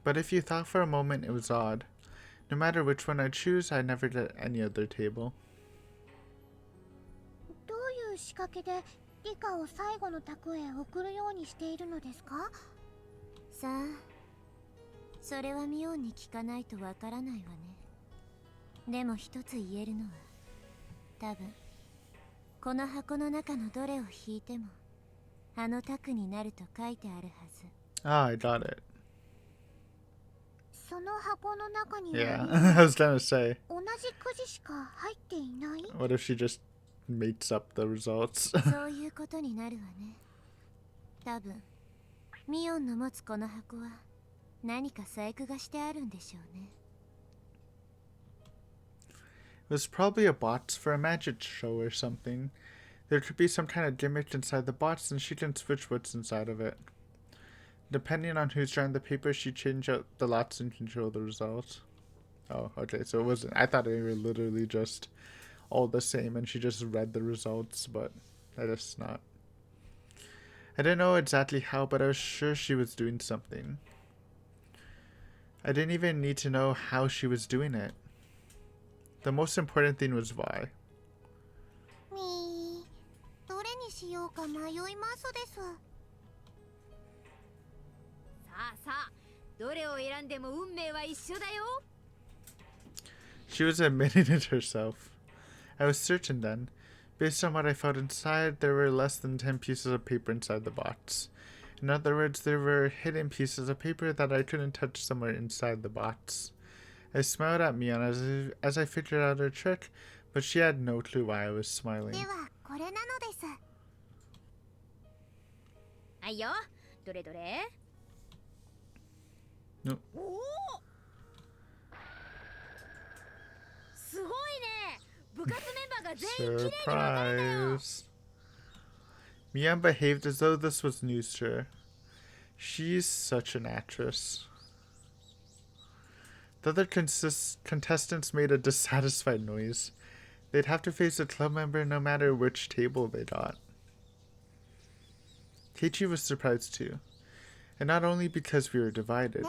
But if you thought for a moment, it was odd. No matter which one I choose, I never get any other table. どういう仕掛けでリカを最後の卓へ送るようにしているのですか？さあ、それはミオンに聞かないとわからないわね。でも一つ言えるのは、多分この箱の中のどれを引いてもあの卓になると書いてあるはず。 Ah, I got it. その箱の中に Yeah, は I was gonna say, 同じくじしか入っていない。 what if she just mates up the results? そういうことになるわね。多分ミオンの持つこの箱は何か細工がしてあるんでしょうね。 It was probably a box for a magic show or something. There could be some kind of gimmick inside the box and she can switch what's inside of it. Depending on who's drawing the paper, she change out the lots and control the results. Oh, okay, so it wasn't. I thought they were literally just all the same and she just read the results, but I guess not. I didn't know exactly how, but I was sure she was doing something. I didn't even need to know how she was doing it. The most important thing was why. みー、どれにしようか迷いますです。さあさあ、どれを選んでも運命は一緒だよ。 She was admitting it herself. I was certain then. Based on what I found inside, there were less than 10 pieces of paper inside the box. In other words, there were hidden pieces of paper that I couldn't touch somewhere inside the box. I smiled at Mion as I figured out her trick, but she had no clue why I was smiling. ではこれなのです。はいよ、どれどれ。のおお、すごいね。部活メンバーが全員きれいに分かれたよ。 Surprise! Mion behaved as though this was news to her. She's such an actress. The other contestants made a dissatisfied noise. They'd have to face a club member no matter which table they got. Keiichi was surprised too. And not only because we were divided.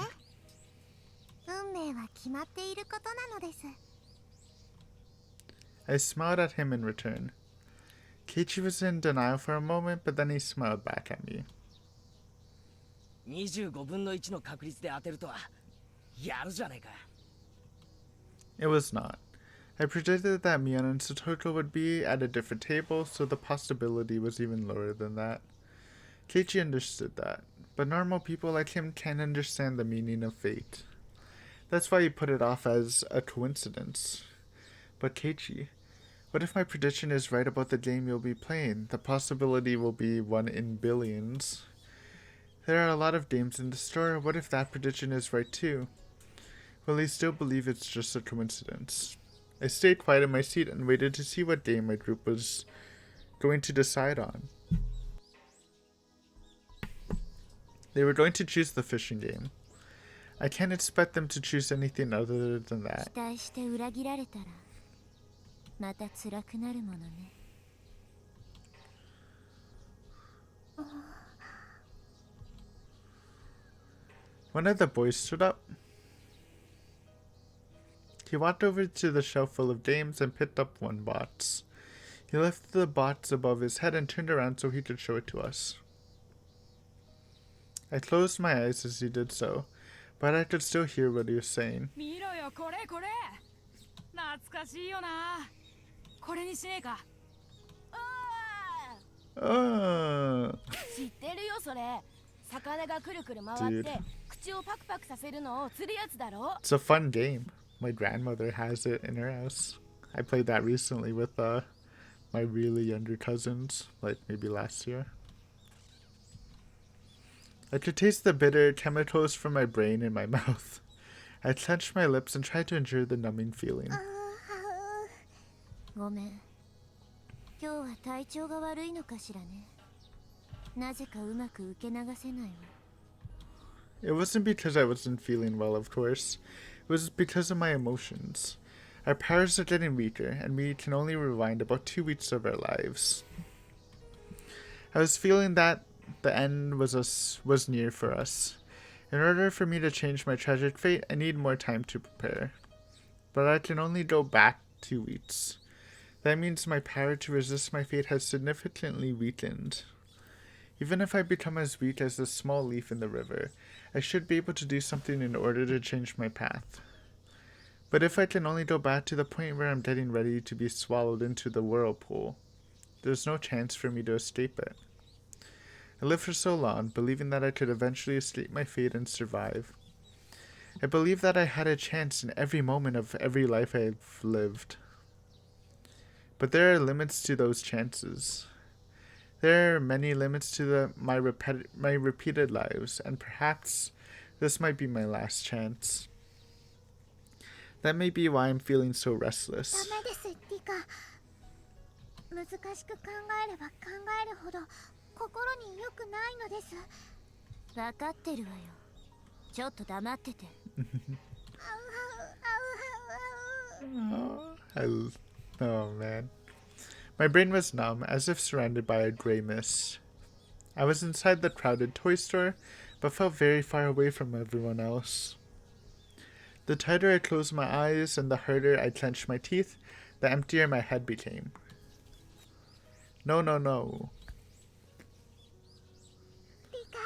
運命は決まっていることなのです。 I smiled at him in return. Keiichi was in denial for a moment, but then he smiled back at me. 25分の1の確率で当てるとはやるじゃねえか。 It was not. I predicted that Mion and Satoko would be at a different table, so the possibility was even lower than that. Keiichi understood that, but normal people like him can't understand the meaning of fate. That's why he put it off as a coincidence. But Keiichi, what if my prediction is right about the game you'll be playing? The possibility will be 1 in billions. There are a lot of games in the store. What if that prediction is right too? Will he still believe it's just a coincidence? I stayed quiet in my seat and waited to see what game my group was going to decide on. They were going to choose the fishing game. I can't expect them to choose anything other than 期 that. 待して裏切られたらまた辛くなるものね。 One of the boys stood up. He walked over to the shelf full of games and picked up one box. He lifted the box above his head and turned around so he could show it to us. I closed my eyes as he did so, but I could still hear what he was saying. 見ろよこれこれ。懐かしいよな。これにしねえか。 Oh, 知ってるよそれ。魚がくるくる回って Dude. 口をパクパクさせるのを釣るやつだろ。 it's a fun game. My grandmother has it in her house. I played that recently with my really younger cousins, like maybe last year. I could taste the bitter chemicals from my brain in my mouth. I clenched my lips and tried to endure the numbing feeling. ごめん。今日は体調が悪いのかしらね。なぜかうまく受け流せないわ。 It wasn't because I wasn't feeling well, of course. It was because of my emotions. Our powers are getting weaker, and we can only rewind about 2 weeks of our lives. I was feeling that the end was near for us. In order for me to change my tragic fate, I need more time to prepare. But I can only go back 2 weeks. That means my power to resist my fate has significantly weakened. Even if I become as weak as this small leaf in the river, I should be able to do something in order to change my path. But if I can only go back to the point where I'm getting ready to be swallowed into the whirlpool, there's no chance for me to escape it. I lived for so long, believing that I could eventually escape my fate and survive. I believed that I had a chance in every moment of every life I've lived. But there are limits to those chances. There are many limits to my repeated lives, and perhaps this might be my last chance. That may be why I'm feeling so ダ restless. メですリカ。難しく考えれば考えるほど心に良くないのです。分かってるわよ。ちょっと黙ってて。Oh man. My brain was numb, as if surrounded by a gray mist. I was inside the crowded toy store, but felt very far away from everyone else. The tighter I closed my eyes and the harder I clenched my teeth, the emptier my head became. No, no, no. リカ、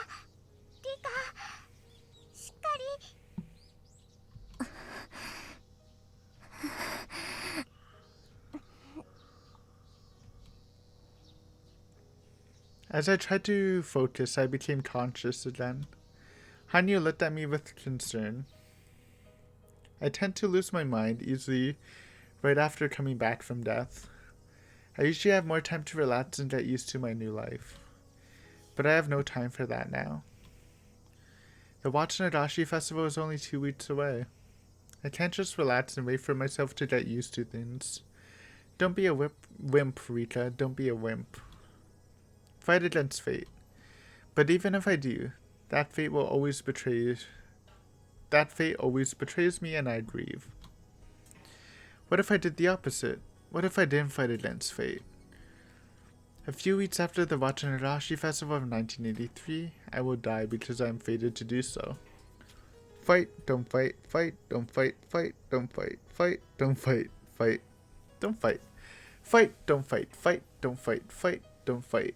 しっかり。As I tried to focus, I became conscious again. Hanyu looked at me with concern. I tend to lose my mind easily right after coming back from death. I usually have more time to relax and get used to my new life. But I have no time for that now. The Higurashi festival is only 2 weeks away. I can't just relax and wait for myself to get used to things. Don't be a wimp, Rika. Don't be a wimp. Fight against fate. But even if I do, that fate always betrays me and I grieve. What if I did the opposite? What if I didn't fight against fate? A few weeks after the Higurashi festival of 1983, I will die because I am fated to do so. Fight, don't fight, fight, don't fight, fight, don't fight, fight, don't fight, fight, don't fight. Fight, don't fight, fight, don't fight, fight, don't fight.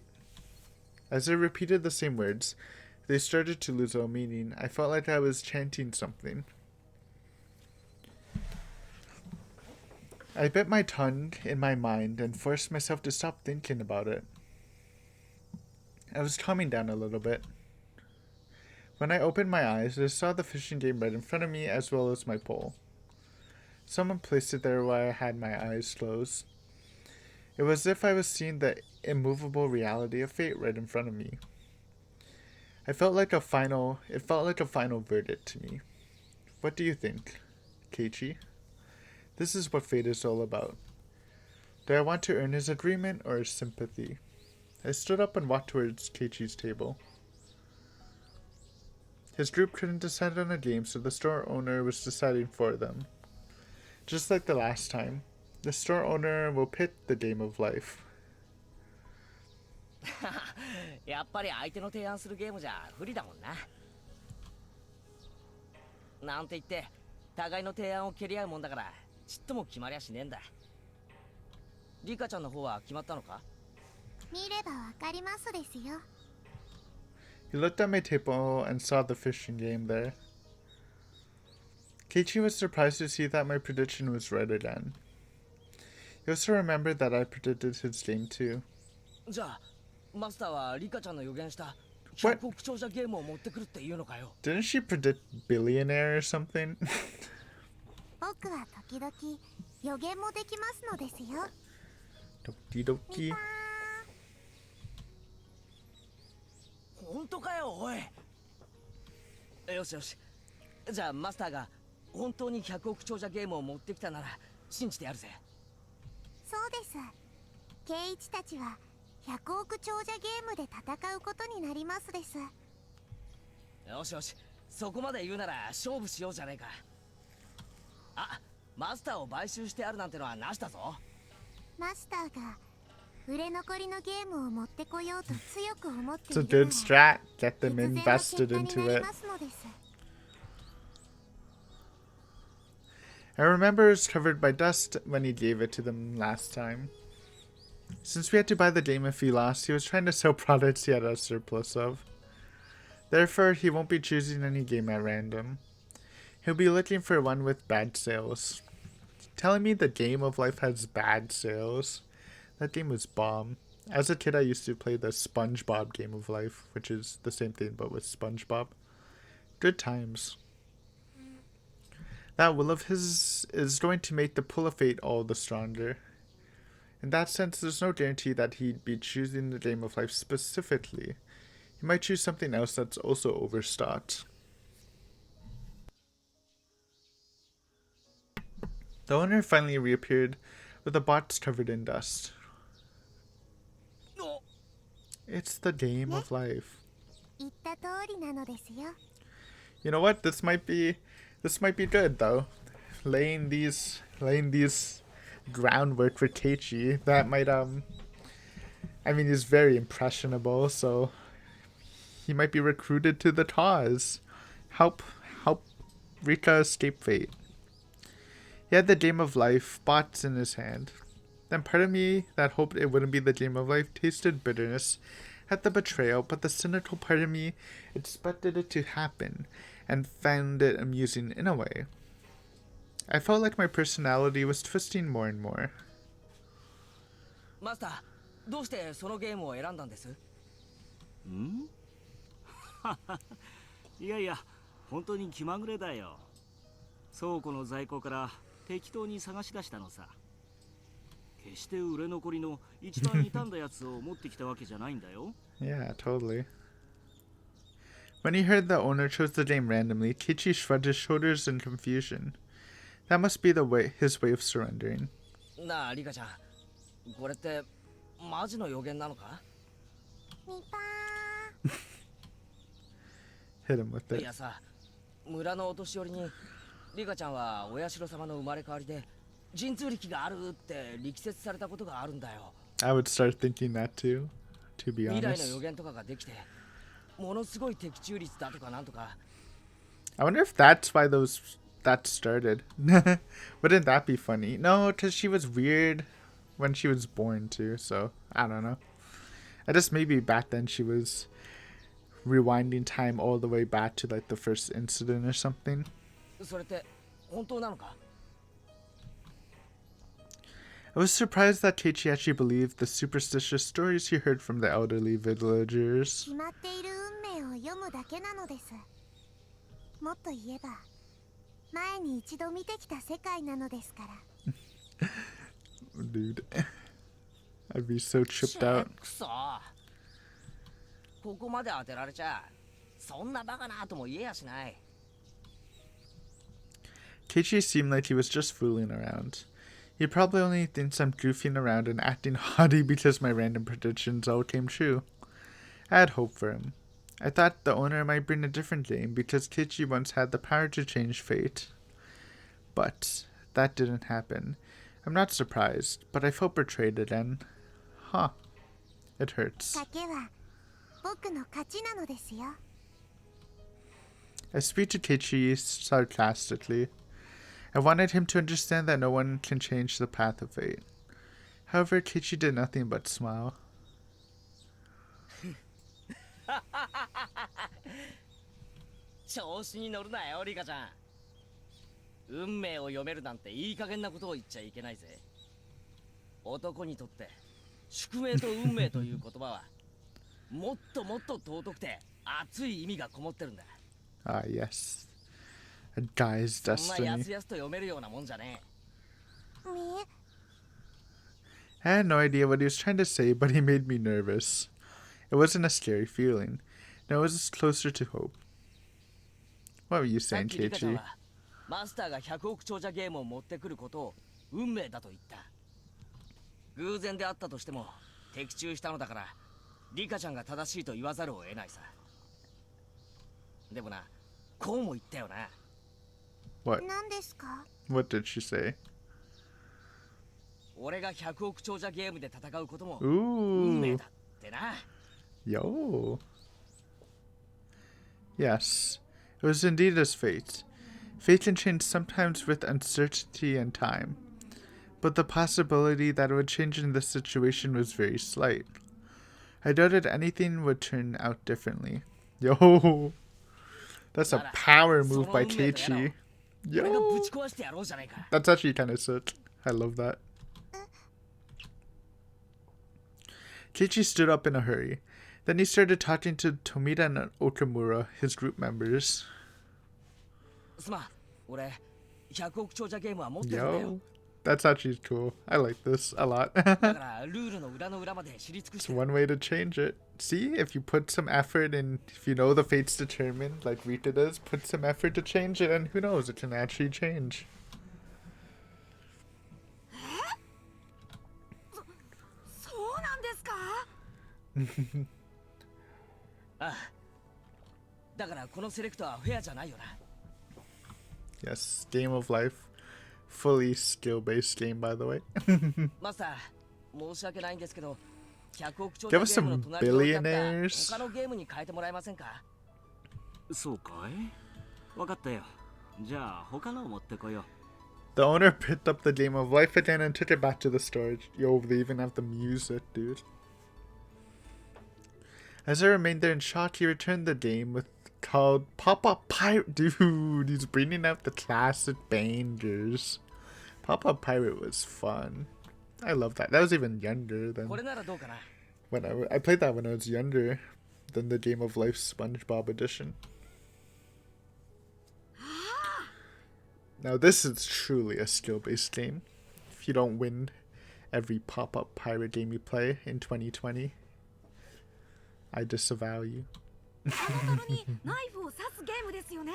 As I repeated the same words, they started to lose all meaning. I felt like I was chanting something. I bit my tongue in my mind and forced myself to stop thinking about it. I was calming down a little bit. When I opened my eyes, I saw the fishing game right in front of me as well as my pole. Someone placed it there while I had my eyes closed. It was as if I was seeing the immovable reality of fate right in front of me. It felt like a final verdict to me. What do you think, Keiichi? This is what fate is all about. Do I want to earn his agreement or his sympathy? I stood up and walked towards Keiichi's table. His group couldn't decide on a game, so the store owner was deciding for them. Just like the last time, the store owner will pick the game of life. やっぱり相手の提案するゲームじゃ不利だもんな。なんて言って互いの提案を蹴り合うもんだからちっとも決まりゃしねえんだ。リカちゃんの方は決まったのか？見ればわかりますですよ。He looked at my table and saw the fishing game there. Keiichi was surprised to see that my prediction was right again. He also remembered that I predicted his game too. じゃあマスターはリカちゃんの予言した100億長者ゲームを持ってくるっていうのかよ。Didn't she predict billionaire or something? 僕は時々予言もできますのですよ。Doki doki. 本当かよおい。よしよし。じゃあマスターが本当に100億長者ゲームを持ってきたなら信じてやるぜ。そうです。ケイイチたちは100億長者ゲームで戦うことになりますです。よしよし、そこまで言うなら勝負しようじゃねえか。あ、マスターを買収してあるなんてのはなしだぞ。マスターが売れ残りのゲームを持ってこようと強く思ってい It's a る good なら strat. Get them 必然の invested 結果に into なり it. ますのです。I remember it was covered by dust when he gave it to them last time. Since we had to buy the game if he lost, he was trying to sell products he had a surplus of. Therefore, he won't be choosing any game at random. He'll be looking for one with bad sales. Telling me the Game of Life has bad sales? That game was bomb. As a kid, I used to play the SpongeBob Game of Life, which is the same thing but with SpongeBob. Good times. That will of his is going to make the pull of fate all the stronger. In that sense, there's no guarantee that he'd be choosing the Game of Life specifically. He might choose something else that's also overstocked. The owner finally reappeared with the box covered in dust. It's the Game of Life. 言った通りなのですよ。 You know what? This might be good though. Laying these groundwork for Keiichi. That might I mean, he's very impressionable, so he might be recruited to the cause. Help Rika escape fate. He had the Game of Life box in his hand. Then part of me that hoped it wouldn't be the Game of Life tasted bitterness at the betrayal, but the cynical part of me expected it to happen and found it amusing in a way. I felt like my personality was twisting more and more. マスター、どうしてそのゲームを選んだんです？ん？いやいや、本当に気まぐれだよ。倉庫の在庫から適当に探し出したのさ。決して売れ残りの一番傷んだやつを持ってきたわけじゃないんだよ。Yeah, totally. When he heard the owner chose the game randomly, Keiichi shrugged his shoulders in confusion. That must be his way of surrendering. なあ、リカちゃん、これってマジの予言なのか？ニパ Hit him with い it. やさ、村のお年寄りにリカちゃんはお社様の生まれ変わりで神通力があるって力説されたことがあるんだよ。I would start thinking that too, to be 未来の honest. 予言とかができて、ものすごい的中率だとかなんとか。I wonder if that's why that started. Wouldn't that be funny? No, because she was weird when she was born too, so I don't know. I guess maybe back then she was rewinding time all the way back to like the first incident or something. それって本当なのか？ I was surprised that Keiichi actually believed the superstitious stories he heard from the elderly villagers. 決まっている運命を読むだけなのです。もっと言えば、前に一度見てきた世界なのですから。Dude, I'd be so tripped out. くそ。ここまで当てられちゃ、そんなバカなとも言えやしない。Keiichi seemed like he was just fooling around. He probably only thinks I'm goofing around and acting haughty because my random predictions all came true. I had hope for him. I thought the owner might bring a different game because Keiichi once had the power to change fate. But that didn't happen. I'm not surprised, but I felt betrayed again. Huh. It hurts. 賭けは僕の勝ちなのですよ。 I speak to Keiichi sarcastically. I wanted him to understand that no one can change the path of fate. However, Keiichi did nothing but smile. 調子に乗るなよ、リカちゃん。運命を読めるなんていい加減なことを言っちゃいけないぜ。男にとって宿命と運命という言葉はもっともっと尊くて熱い意味がこもってるんだ。Ah, yes. A guy's そんなや destiny. すやすと読めるようなもんじゃねえ。 I had no idea what he was trying to say, but he made me nervous. It wasn't a scary feeling. No, it was closer to hope. What were you さっ saying, きリカちゃん Keiichi? はマスターが100億長者ゲームを持ってくることを運命だと言った。偶然であったとしても的中したのだからリカちゃんが正しいと言わざるを得ないさ。でもな、こうも言ったよな。What? 何ですか？ What did she say? 俺が100億長者ゲームで戦うことも運命 Ooh. だってな。 Yo. Yes, it was indeed his fate. Fate can change sometimes with uncertainty and time, but the possibility that it would change in this situation was very slight. I doubted anything would turn out differently. Yo, that's a power move by Keiichi. 俺がぶ Yo, ち壊してやろうじゃないか。 that's actually kind of sick. I love that. Kichi stood up in a hurry. Then he started talking to Tomita and Okamura, his group members. すまん、俺100億長者ゲームは持ってるんだよ。 Yo, that's actually cool. I like this a lot. だからルールの裏の裏まで知り尽くし It's てる。 one way to change it. See, if you put some effort and if you know the fate's determined, like Rita does, put some effort to change it, and who knows, it can actually change. そうなんですか？ああ、だからこのセレクトはフェアじゃないよな。 Yes, game of life. Fully skill-based game, by the way. マスター、申し訳ないんですけど、100億長 Give 者 us ゲームの some 隣に置いてあった billionaires. 他のゲームに変えてもらえませんか？そうかい。わかったよ。じゃあ他のを持ってこよう。 The owner picked up the game of life again and took it back to the storage. Yo, they even have the music, dude. As I remained there in shock, he returned the game with called Pop-Up Pirate. Dude, he's bringing out the classic bangers. Pop-Up Pirate was fun. I love that. That was even younger than これならどうかな。 when I played that when I was younger than the Game of Life SpongeBob edition. Now this is truly a skill-based game. If you don't win every pop-up pirate game you play in 2020, I disavow you. タルタルにナイフを刺すゲームですよね。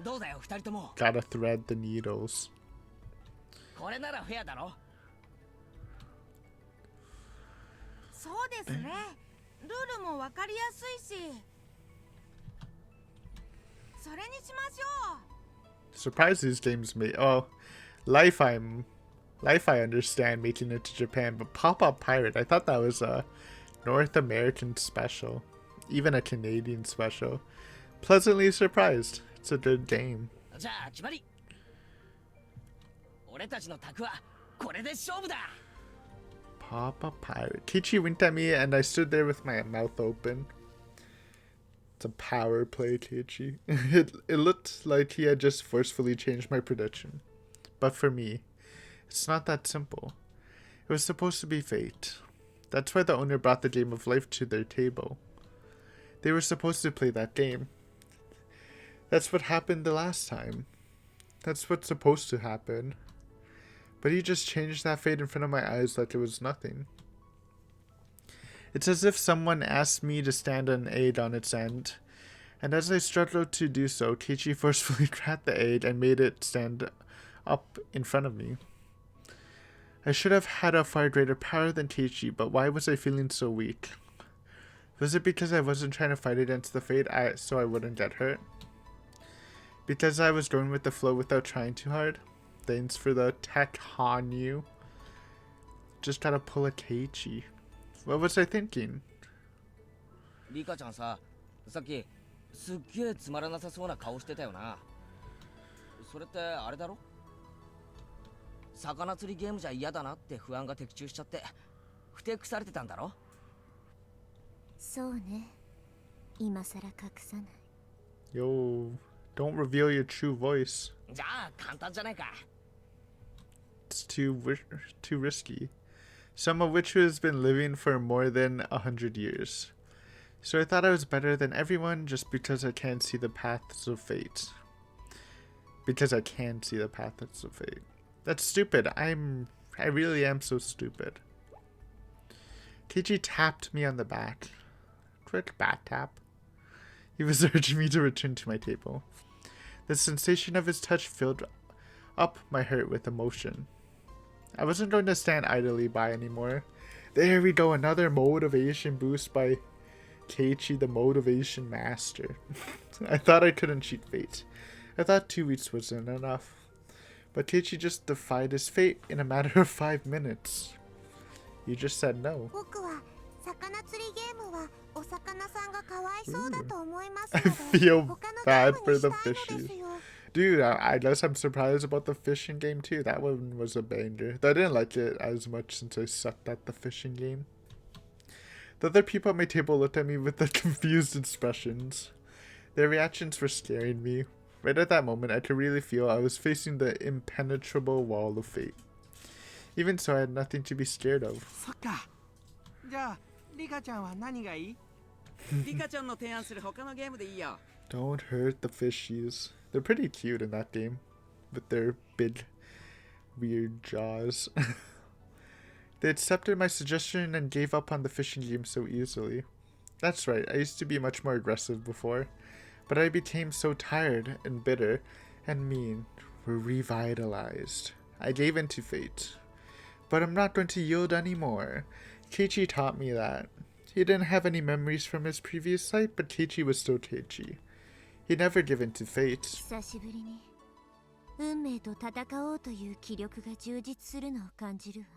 どうだよ、二人とも。 Gotta thread the needles. これならフェアだろ。そうですね。ルールもわかりやすいし。それにしましょう。 Surprised these games made. Oh, Life I understand making it to Japan, but Pop-Up Pirate, I thought that was a North American special, even a Canadian special. Pleasantly surprised. It's a good game. じゃあ決まり。俺たちの卓はこれで勝負だ。 Pop-Up Pirate. Kichi winked at me and I stood there with my mouth open. It's a power play, Kichi. It looked like he had just forcefully changed my prediction. But for me, it's not that simple. It was supposed to be fate. That's why the owner brought the game of life to their table. They were supposed to play that game. That's what happened the last time. That's what's supposed to happen. But he just changed that fate in front of my eyes like it was nothing. It's as if someone asked me to stand an egg on its end, and as I struggled to do so, Kichi forcefully grabbed the egg and made it stand up in front of me. I should have had a far greater power than Kichi, but why was I feeling so weak? Was it because I wasn't trying to fight against the fate so I wouldn't get hurt? Because I was going with the flow without trying too hard? Thanks for the tech, Hanyu. Just gotta pull a Kichi. What was I thinking? リカちゃんさ、さっきすっげえつまらなさそうな顔してたよな。それってあれだろ？魚釣りゲームじゃ嫌だなって不安が的中しちゃってふてくされてたんだろ？そうね。今さら隠さない。 Yo, don't reveal your true voice. じゃあ簡単じゃないか。 It's too risky. Some of which has been living for more than 100 years. So I thought I was better than everyone just because I can't see the paths of fate. Because I can see the paths of fate. That's stupid. I really am so stupid. Kichi tapped me on the back. Quick back tap. He was urging me to return to my table. The sensation of his touch filled up my heart with emotion. I wasn't going to stand idly by anymore. There we go, another motivation boost by Keiichi, the motivation master. I thought I couldn't cheat fate. I thought 2 weeks wasn't enough. But Keiichi just defied his fate in a matter of 5 minutes. You just said no. 僕は魚釣りゲームはお魚さんがかわいそうだと思います I ので feel 他のゲー bad ム for にし the たいのです fishies. よ。 Dude, I guess I'm surprised about the fishing game too. That one was a banger. Though I didn't like it as much since I sucked at the fishing game. The other people at my table looked at me with the confused expressions. Their reactions were scaring me. Right at that moment, I could really feel I was facing the impenetrable wall of fate. Even so, I had nothing to be scared of. そっか。じゃあリカちゃんは何がいい？リカちゃんの提案する他のゲームでいいよ。Don't hurt the fishies. They're pretty cute in that game, with their big, weird jaws. They accepted my suggestion and gave up on the fishing game so easily. That's right, I used to be much more aggressive before, but I became so tired and bitter and mean, revitalized. I gave in to fate. But I'm not going to yield anymore. Keiichi taught me that. He didn't have any memories from his previous life, but Keiichi was still Keiichi. He'd never given to fate. 久しぶりに運命と戦おうという気力が充実するのを感じるわ。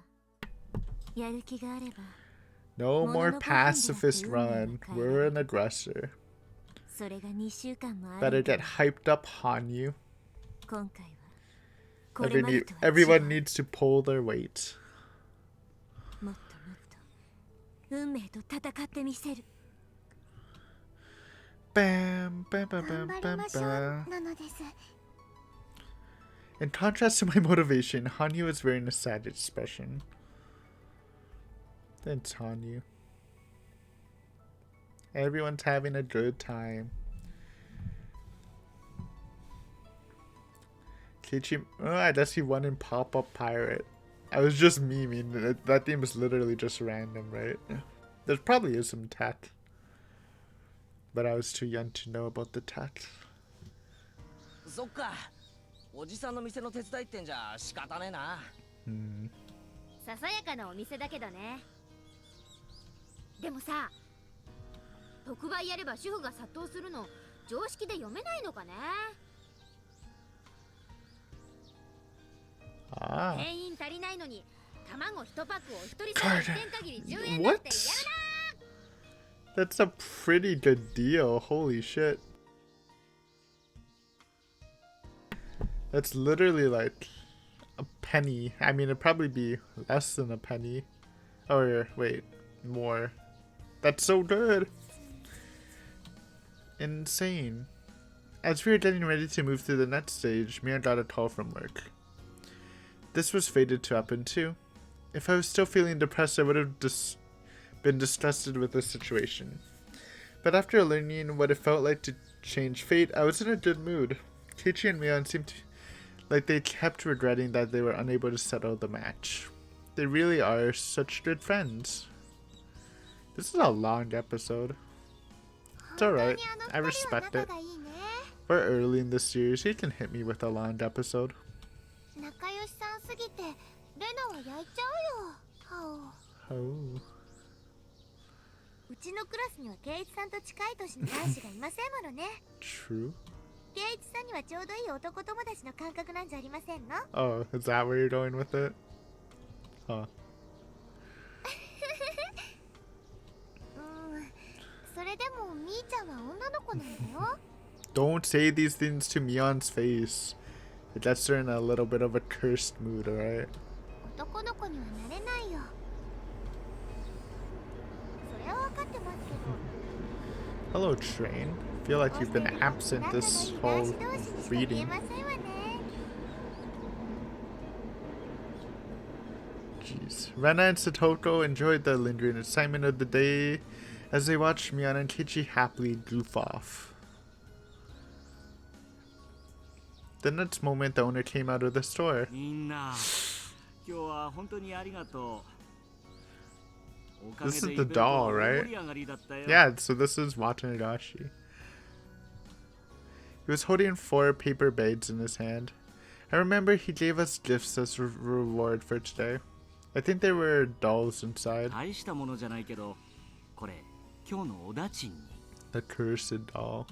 やる気があれば No more pacifist run. We're an aggressor. それが2週間もある Better get hyped up, Hanyu. 今回はこれまでとは違う Everyone needs to pull their weight. もっともっと運命と戦ってみせる Bam, bam, bam, 頑 bam, 張り bam, ましょう bam. なのです。 In contrast to my motivation, Hanyu is wearing a sad expression. Thanks, Hanyu. Everyone's having a good time. Keiichi, I guess he won in Pop-Up Pirate. I was just memeing. That game is literally just random, right? There probably is some tech. But I was too young to know about the tech. そっか。おじさんの店の手伝いってんじゃ仕方ねえな。ささやかなお店だけどね。でもさ、特売やれば主婦が殺到するの常識で読めないのかね。店員足りないのに卵1パックを1人様1点限り10円だってやるな。 That's a pretty good deal. Holy shit. That's literally like a penny. I mean, it'd probably be less than a penny. Or, wait, more. That's so good. Insane. As we were getting ready to move to the next stage, Mia got a call from work. This was fated to happen too. If I was still feeling depressed, I would have been disgusted with the situation. But after learning what it felt like to change fate, I was in a good mood. Keiichi and Mion seemed like they kept regretting that they were unable to settle the match. They really are such good friends. This is a long episode. It's alright. I respect it. We're early in the series. You can hit me with a long episode. 仲良しさんすぎてレナは焼いちゃうよ。Oh. うちのクラスにはケイイチさんと近い年の男子がいませんものね。 True. ケイイチさんにはちょうどいい男友達の感覚なんじゃありませんの？ Oh, is that where you're going with it? Huh. それでもみーちゃんは女の子なんだよ。 Don't say these things to Mion's face. It gets her in a little bit of a cursed mood, alright? 男の子にはなれないよ。それは分かってますけど。 Hello, Train. Feel like you've been absent this whole reading. Jeez. Rena and Satoko enjoyed the lingering excitement of the day as they watched Mion and Keiichi happily goof off. The next moment, the owner came out of the store. みんな、今日は本当にありがとう。おかげ This で is the イベント doll, は right? 盛り上がりだったよ。 Yeah, so this is Watanashi. He was holding 4 paper bags in his hand. I remember he gave us gifts as reward for today. I think there were dolls inside. 大したものじゃないけど、これ今日のおだちんに。 A cursed doll.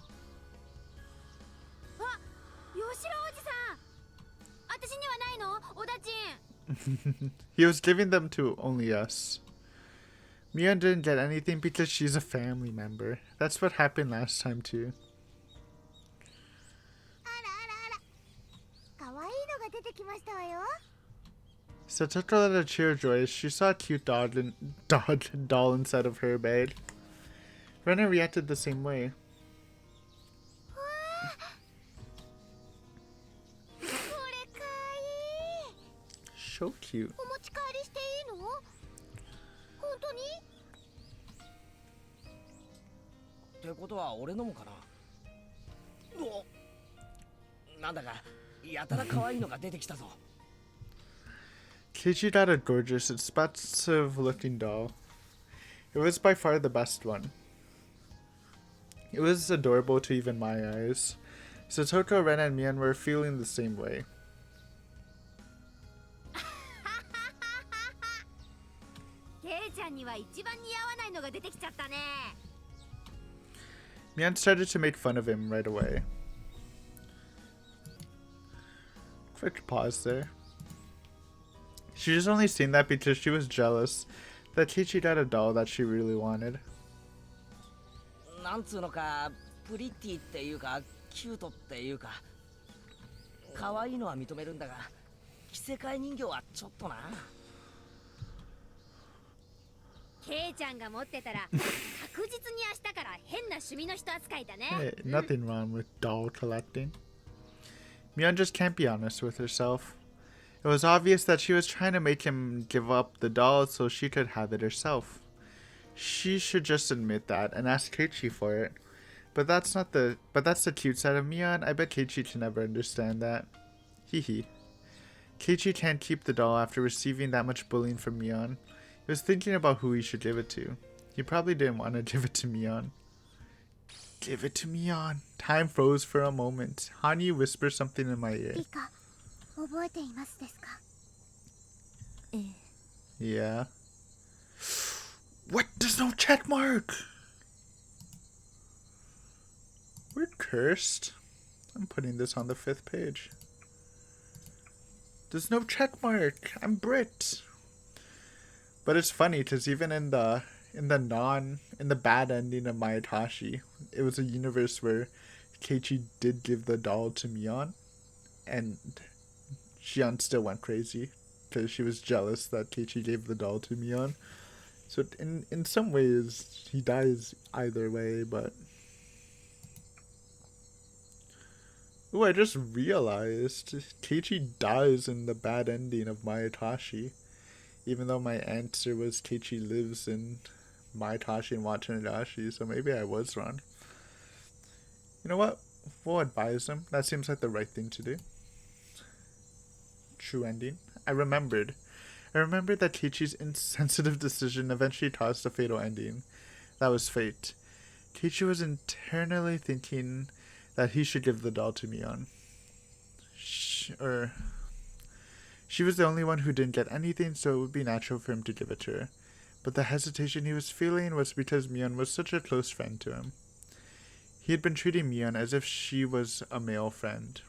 あ、吉郎おじさん。私にはないの？おだちん。 He was giving them to only us. Mion didn't get anything because she's a family member. That's what happened last time too. あらあらあら。可愛いのが出てきましたわよ。 Satoko let a cheer joy as she saw a cute doll inside of her bag. Rena reacted the same way. So cute. お持ち帰りしていいの？本当に？ってことは俺のもかな。お、なんだかやたら可愛いのが出てきたぞ。Keiichi got a gorgeous, expensive looking doll. It was by far the best one. It was adorable to even my eyes. Satoko, Ren, and Mian were feeling the same way. ケイちゃんには一番似合わないのが出てきちゃったね。Mian started to make fun of him right away. Quick pause there. She was only saying that because she was jealous that Keiichi got a doll that she really wanted. なんつうのか、プリティっていうか、キュートっていうか、可愛いのは認めるんだが、着せ替え人形はちょっとな。ケイちゃんが持ってたら確実に明日から変な趣味の人扱いだね。Hey, nothing wrong with doll collecting. Mian just can't be honest with herself. It was obvious that she was trying to make him give up the doll so she could have it herself. She should just admit that and ask Keiichi for it. But that's the cute side of Mian. I bet Keiichi can never understand that. Hehe. Keiichi can't keep the doll after receiving that much bullying from Mian. He was thinking about who he should give it to. He probably didn't want to give it to Mian. Give it to Mian. Time froze for a moment. Hanyu whispered something in my ear. リカ、覚えていますですか？ Yeah. What? There's no check mark! We're cursed. I'm putting this on the 5th page. There's no check mark. I'm Brit. But it's funny because even in the bad ending of Mayatashi, it was a universe where Keiichi did give the doll to Mian, and Shion still went crazy because she was jealous that Keiichi gave the doll to Mian. So in some ways, he dies either way, but... Oh, I just realized Keiichi dies in the bad ending of Mayatashi. Even though my answer was Keiichi lives in Mayatashi and Watanashi, so maybe I was wrong. You know what? We'll advise him. That seems like the right thing to do. True ending. I remembered that Keiichi's insensitive decision eventually caused the fatal ending. That was fate. Keiichi was internally thinking that he should give the doll to Mian. She was the only one who didn't get anything, so it would be natural for him to give it to her. But the hesitation he was feeling was because Mian was such a close friend to him. He had been treating Mian as if she was a male friend.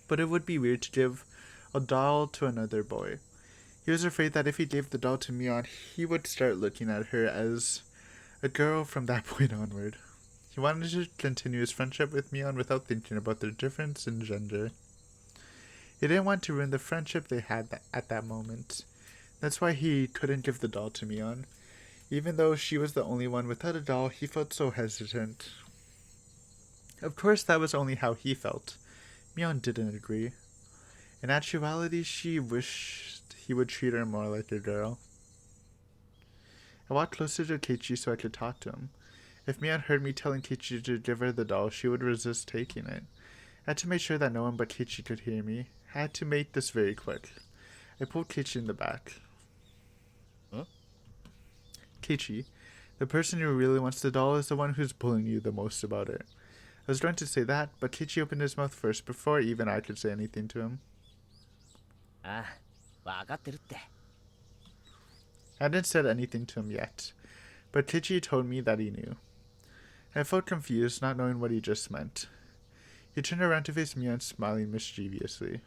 But it would be weird to give a doll to another boy. He was afraid that if he gave the doll to Mian, he would start looking at her as a girl from that point onward. He wanted to continue his friendship with Mian without thinking about their difference in gender. He didn't want to ruin the friendship they had at that moment. That's why he couldn't give the doll to Mian. Even though she was the only one without a doll, he felt so hesitant. Of course, that was only how he felt. Mian didn't agree. In actuality, she wished he would treat her more like a girl. I walked closer to Keiichi so I could talk to him. If Mian heard me telling Keiichi to give her the doll, she would resist taking it. I had to make sure that no one but Keiichi could hear me. I had to make this very quick. I pulled Keiichi in the back. Huh? Keiichi, the person who really wants the doll is the one who's bullying you the most about it. I was going to say that, but Keiichi opened his mouth first before even I could say anything to him. Ah, わかってるって。I hadn't said anything to him yet, but Keiichi told me that he knew. I felt confused, not knowing what he just meant. He turned around to face Mian, smiling mischievously.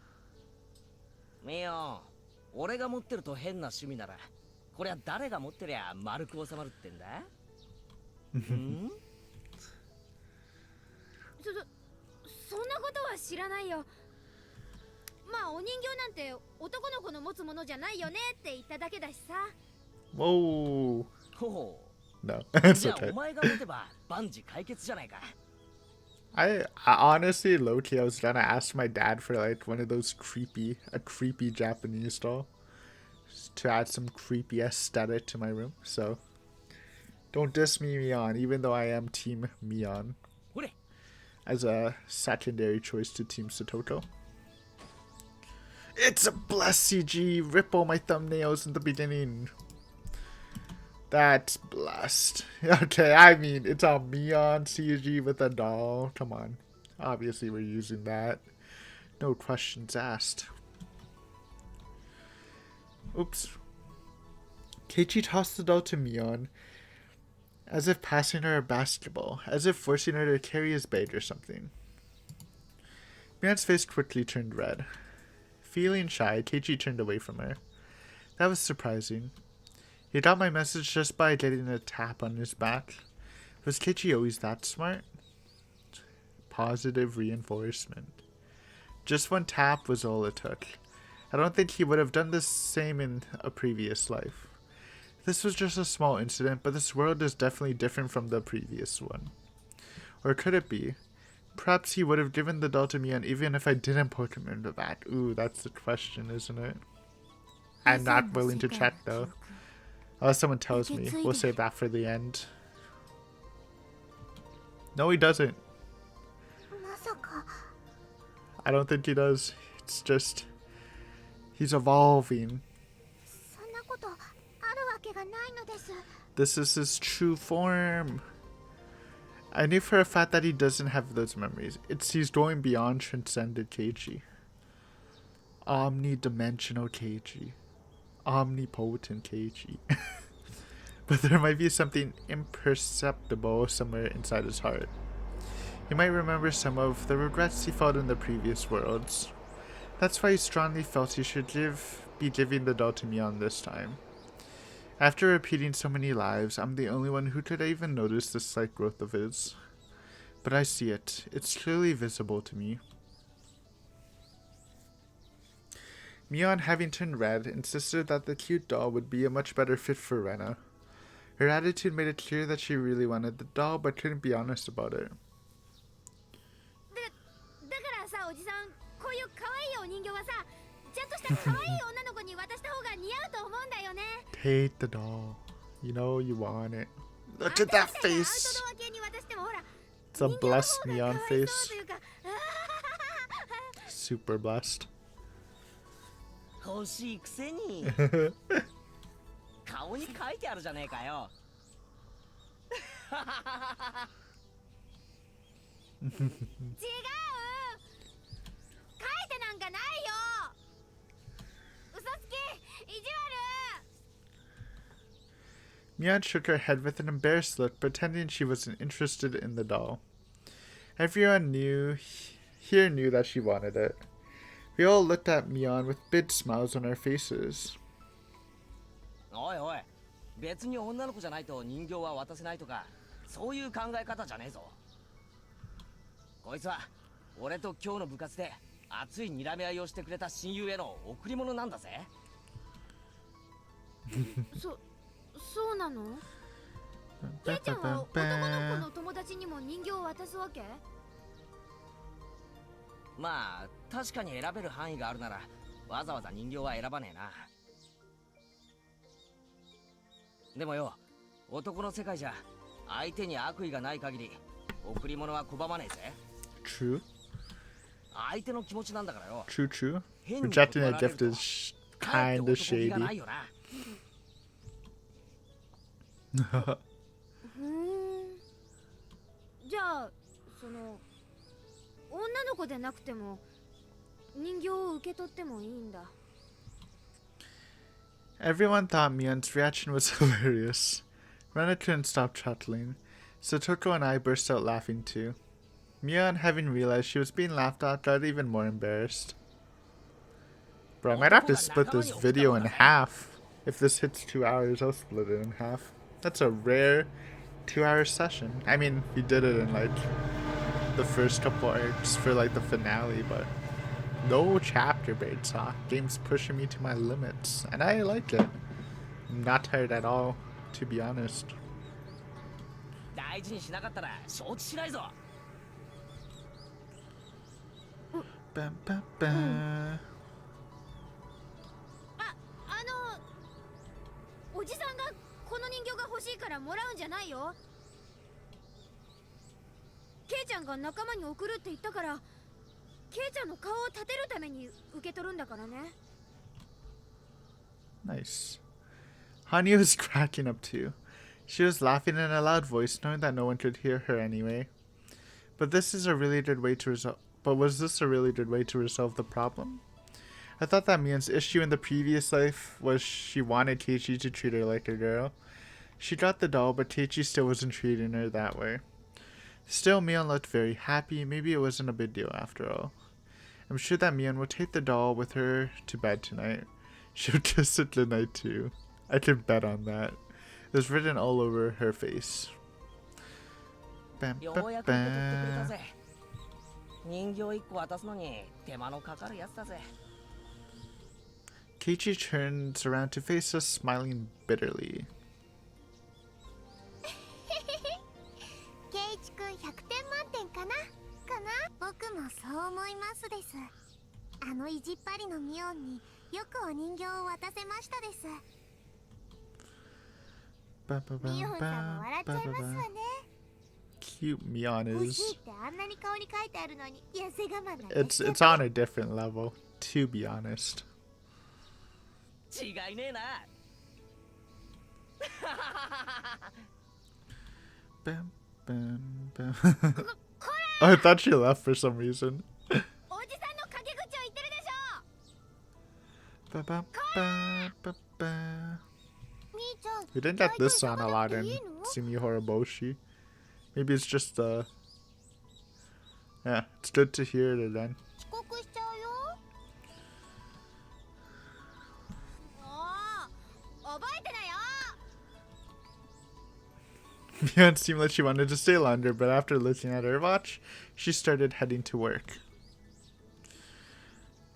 ミオン、俺が持ってると変な趣味なら、こりゃ誰が持ってりゃ丸く収まるってんだ？ん？そんなことは知らないよ。まあお人形なんて男の子の持つものじゃないよねって言っただけだしさ。Whoa. ほ No, う。 it's じゃあ okay. お前が持てば万事解決じゃないか。I honestly, low-key, I was gonna ask my dad for like one of those a creepy Japanese doll, just to add some creepy aesthetic to my room. So don't diss me, Mion, even though I am Team Mion as a secondary choice to Team Satoko. It's a blessed CG. Rip all my thumbnails in the beginning. That's blessed. Okay, I mean, it's a Mion CG with a doll. Come on. Obviously, we're using that. No questions asked. Oops. Keiichi tossed the doll to Mion, as if passing her a basketball, as if forcing her to carry his bag or something. Mion's face quickly turned red. Feeling shy, Keiichi turned away from her. That was surprising. He got my message just by getting a tap on his back. Was Keiichi always that smart? Positive reinforcement. Just one tap was all it took. I don't think he would have done the same in a previous life. This was just a small incident, but this world is definitely different from the previous one. Or could it be? Perhaps he would have given the doll to me, and even if I didn't put him in the back. Ooh, that's the question, isn't it? I'm not willing to check, though. Unless someone tells me. We'll save that for the end. No, he doesn't. I don't think he does. It's just... he's evolving. This is his true form. I knew for a fact that he doesn't have those memories. He's going beyond transcended Keiichi. Omnidimensional Keiichi. Omnipotent Keiichi. But there might be something imperceptible somewhere inside his heart. He might remember some of the regrets he felt in the previous worlds. That's why he strongly felt he should be giving the doll to Mion this time. After repeating so many lives, I'm the only one who could even notice the slight growth of his. But I see it. It's clearly visible to me. Mion, having turned red, insisted that the cute doll would be a much better fit for Rena. Her attitude made it clear that she really wanted the doll, but couldn't be honest about it. Take the doll. You know you want it. Look at that face. It's a blessed Mion face. Super blessed. 欲しいくせに顔に書いてあるじゃねえかよ違う、書いてなんかないよ。嘘つき、意地悪。 Mion shook her head with an embarrassed look, pretending she wasn't interested in the doll. Everyone here knew that she wanted it. We all looked at Mion with big smiles on our faces. おいおい、別に女の子じゃないと人形は渡せないとか、そういう考え方じゃねえぞ。こいつは俺と今日の部活で熱い睨み合いをしてくれた親友への贈り物なんだぜ。そうなの？ケイちゃんは男の子の友達にも人形を渡すわけ？まあ確かに選べる範囲があるならわざわざ人形は選ばねえな。でもよ、男の世界じゃ相手に悪意がない限り贈り物は拒まねえぜ。True. 相手の気持ちなんだからよ。True, true. Rejecting a gift is kind of shady. じゃあその女の子でなくても人形を受け取ってもいいんだ。 Everyone thought Mion's reaction was hilarious. Rena couldn't stop chuckling. Satoko and I burst out laughing too. Mion, having realized she was being laughed at, got even more embarrassed. Bro, I might have to split this video in half. If this hits 2 hours, I'll split it in half. That's a rare 2-hour session. I mean, we did it in like the first couple arcs for like the finale, but no chapter breaks, huh? Game's pushing me to my limits, and I like it. I'm not tired at all, to be honest. Bam, bam, bam. おじさんがこの人形が欲しいからもらうんじゃないよ。ケイちゃんが仲間に送るって言ったから、ケイちゃんの顔を立てるために受け取るんだからね。 Nice. Hanya was cracking up too. She was laughing in a loud voice, knowing that no one could hear her anyway. But this is a really good way to resolve. But was this a really good way to resolve the problem? I thought that Mia's issue in the previous life was she wanted Keiichi to treat her like a girl. She got the doll, but Keiichi still wasn't treating her that way. Still, Mian looked very happy. Maybe it wasn't a big deal after all. I'm sure that Mian will take the doll with her to bed tonight. She'll kiss it goodnight too. I can bet on that. It's written all over her face. Bam, よ bam, うやく受け取ってくれた bam. ぜ。人形1個渡すのに手間のかかるやつだぜ。 Keiichi turns around to face us, smiling bitterly. ケイチくん100点満点かな僕もそう思いますです。あの意地っ張りのミオンによくお人形を渡せましたです。 Ba, ba, ba, ミオンさんも ba, 笑っちゃ ba, い ba, ますわ ba. ね。 Cute Mian 欲しい is. ってあんなに顔に書いてあるのに痩せ我慢なんて It's on a different level, to be honest. 違いねえな。 Bam, bam, bam. Oh, I thought she left for some reason. おじさんの陰口を言ってるでしょ。 Ba, ba, ba, ba, ba. 兄ちゃん We didn't get this song a lot in Sumi Horoboshi. Maybe it's just yeah, it's good to hear it again. 遅刻しちゃうよ。もう覚えてなよ。 Mian seemed like she wanted to stay longer, but after looking at her watch, she started heading to work.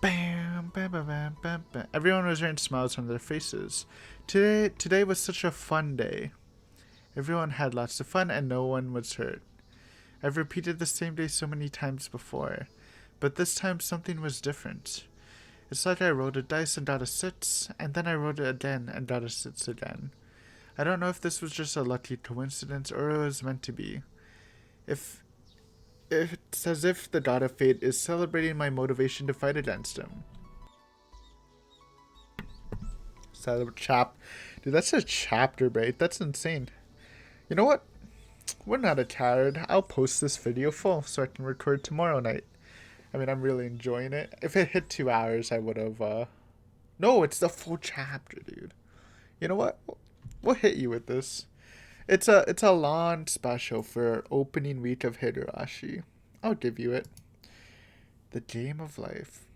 Bam, bam, bam, bam, bam, bam. Everyone was wearing smiles on their faces. Today was such a fun day. Everyone had lots of fun and no one was hurt. I've repeated the same day so many times before, but this time something was different. It's like I rolled a dice and got a 6, and then I rolled it again and got a 6 again. I don't know if this was just a lucky coincidence or it was meant to be. It's as if the god of fate is celebrating my motivation to fight against him. Dude, that's a chapter break. That's insane. You know what? We're not a coward. I'll post this video full so I can record tomorrow night. I mean, I'm really enjoying it. If it hit 2 hours, I would have, No, it's the full chapter, dude. You know what? We'll hit you with this. It's a long special for opening week of Higurashi. I'll give you it. The Game of Life.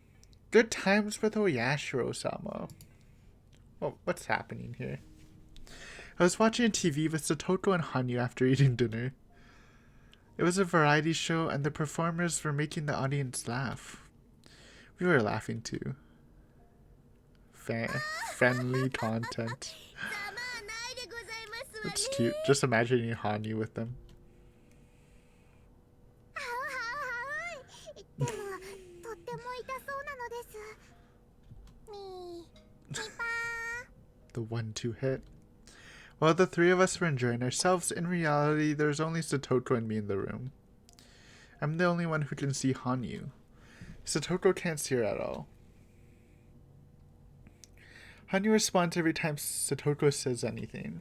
Good times with Oyashiro-sama. Well, what's happening here? I was watching TV with Satoko and Hanyu after eating dinner. It was a variety show and the performers were making the audience laugh. We were laughing too. Friendly content. It's cute. Just imagining Hanyu with them. でもとっても痛そうなのです。みーパー The 1-2 hit. While the three of us were enjoying ourselves, in reality there was only Satoko and me in the room. I'm the only one who can see Hanyu. Satoko can't see her at all. Hanyu responds every time Satoko says anything.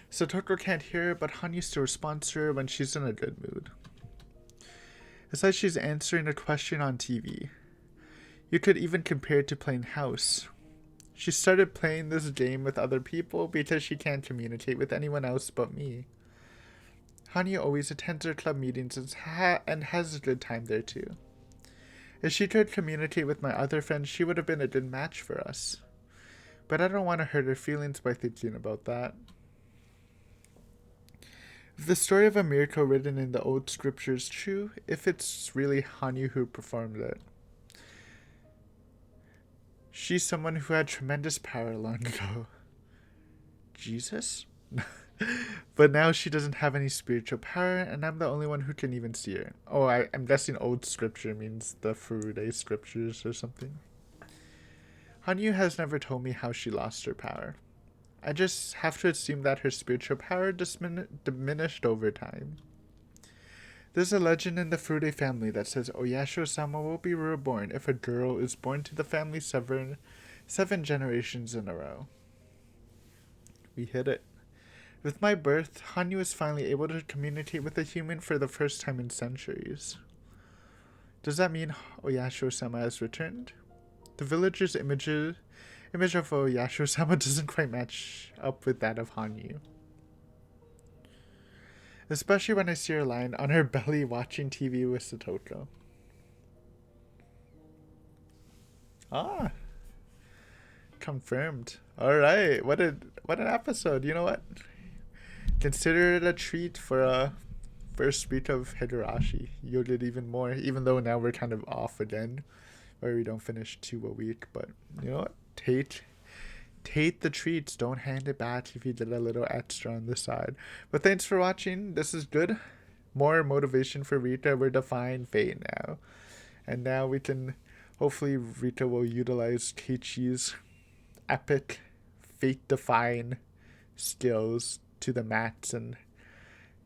Satoko can't hear her, but Hanyu still responds to her when she's in a good mood. It's like she's answering a question on TV. You could even compare it to playing House. She started playing this game with other people because she can't communicate with anyone else but me. Hanyu always attends her club meetings and has a good time there too. If she could communicate with my other friends, she would have been a good match for us. But I don't want to hurt her feelings by thinking about that. If the story of a miracle written in the old scripture is true, if it's really Hanyu who performed it, she's someone who had tremendous power long ago. Jesus? But now she doesn't have any spiritual power, and I'm the only one who can even see her. Oh, I'm guessing old scripture means the Furude scriptures or something. Hanyu has never told me how she lost her power. I just have to assume that her spiritual power diminished over time. There's a legend in the Furude family that says Oyasho-sama will be reborn if a girl is born to the family seven generations in a row. We hit it. With my birth, Hanyu is finally able to communicate with a human for the first time in centuries. Does that mean Oyasho-sama has returned? The villager's image of Oyasho-sama doesn't quite match up with that of Hanyu. Especially when I see her lying on her belly watching TV with Satoko. Ah, confirmed. Alright, what an episode. You know what? Consider it a treat for a first week of Higurashi. You did even more, even though now we're kind of off again, where we don't finish 2 a week. But you know what? Take the treats. Don't hand it back if you did a little extra on the side. But thanks for watching. This is good. More motivation for Rita. We're defying fate now. And now we can, hopefully Rita will utilize Keiichi's epic fate-defying skills to the max and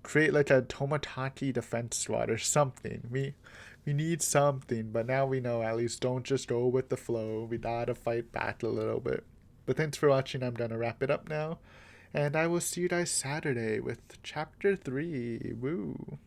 create like a Tomodachi defense squad or something. We need something, but now we know at least don't just go with the flow. We gotta fight back a little bit. But thanks for watching. I'm gonna wrap it up now, and I will see you guys Saturday with chapter 3. Woo!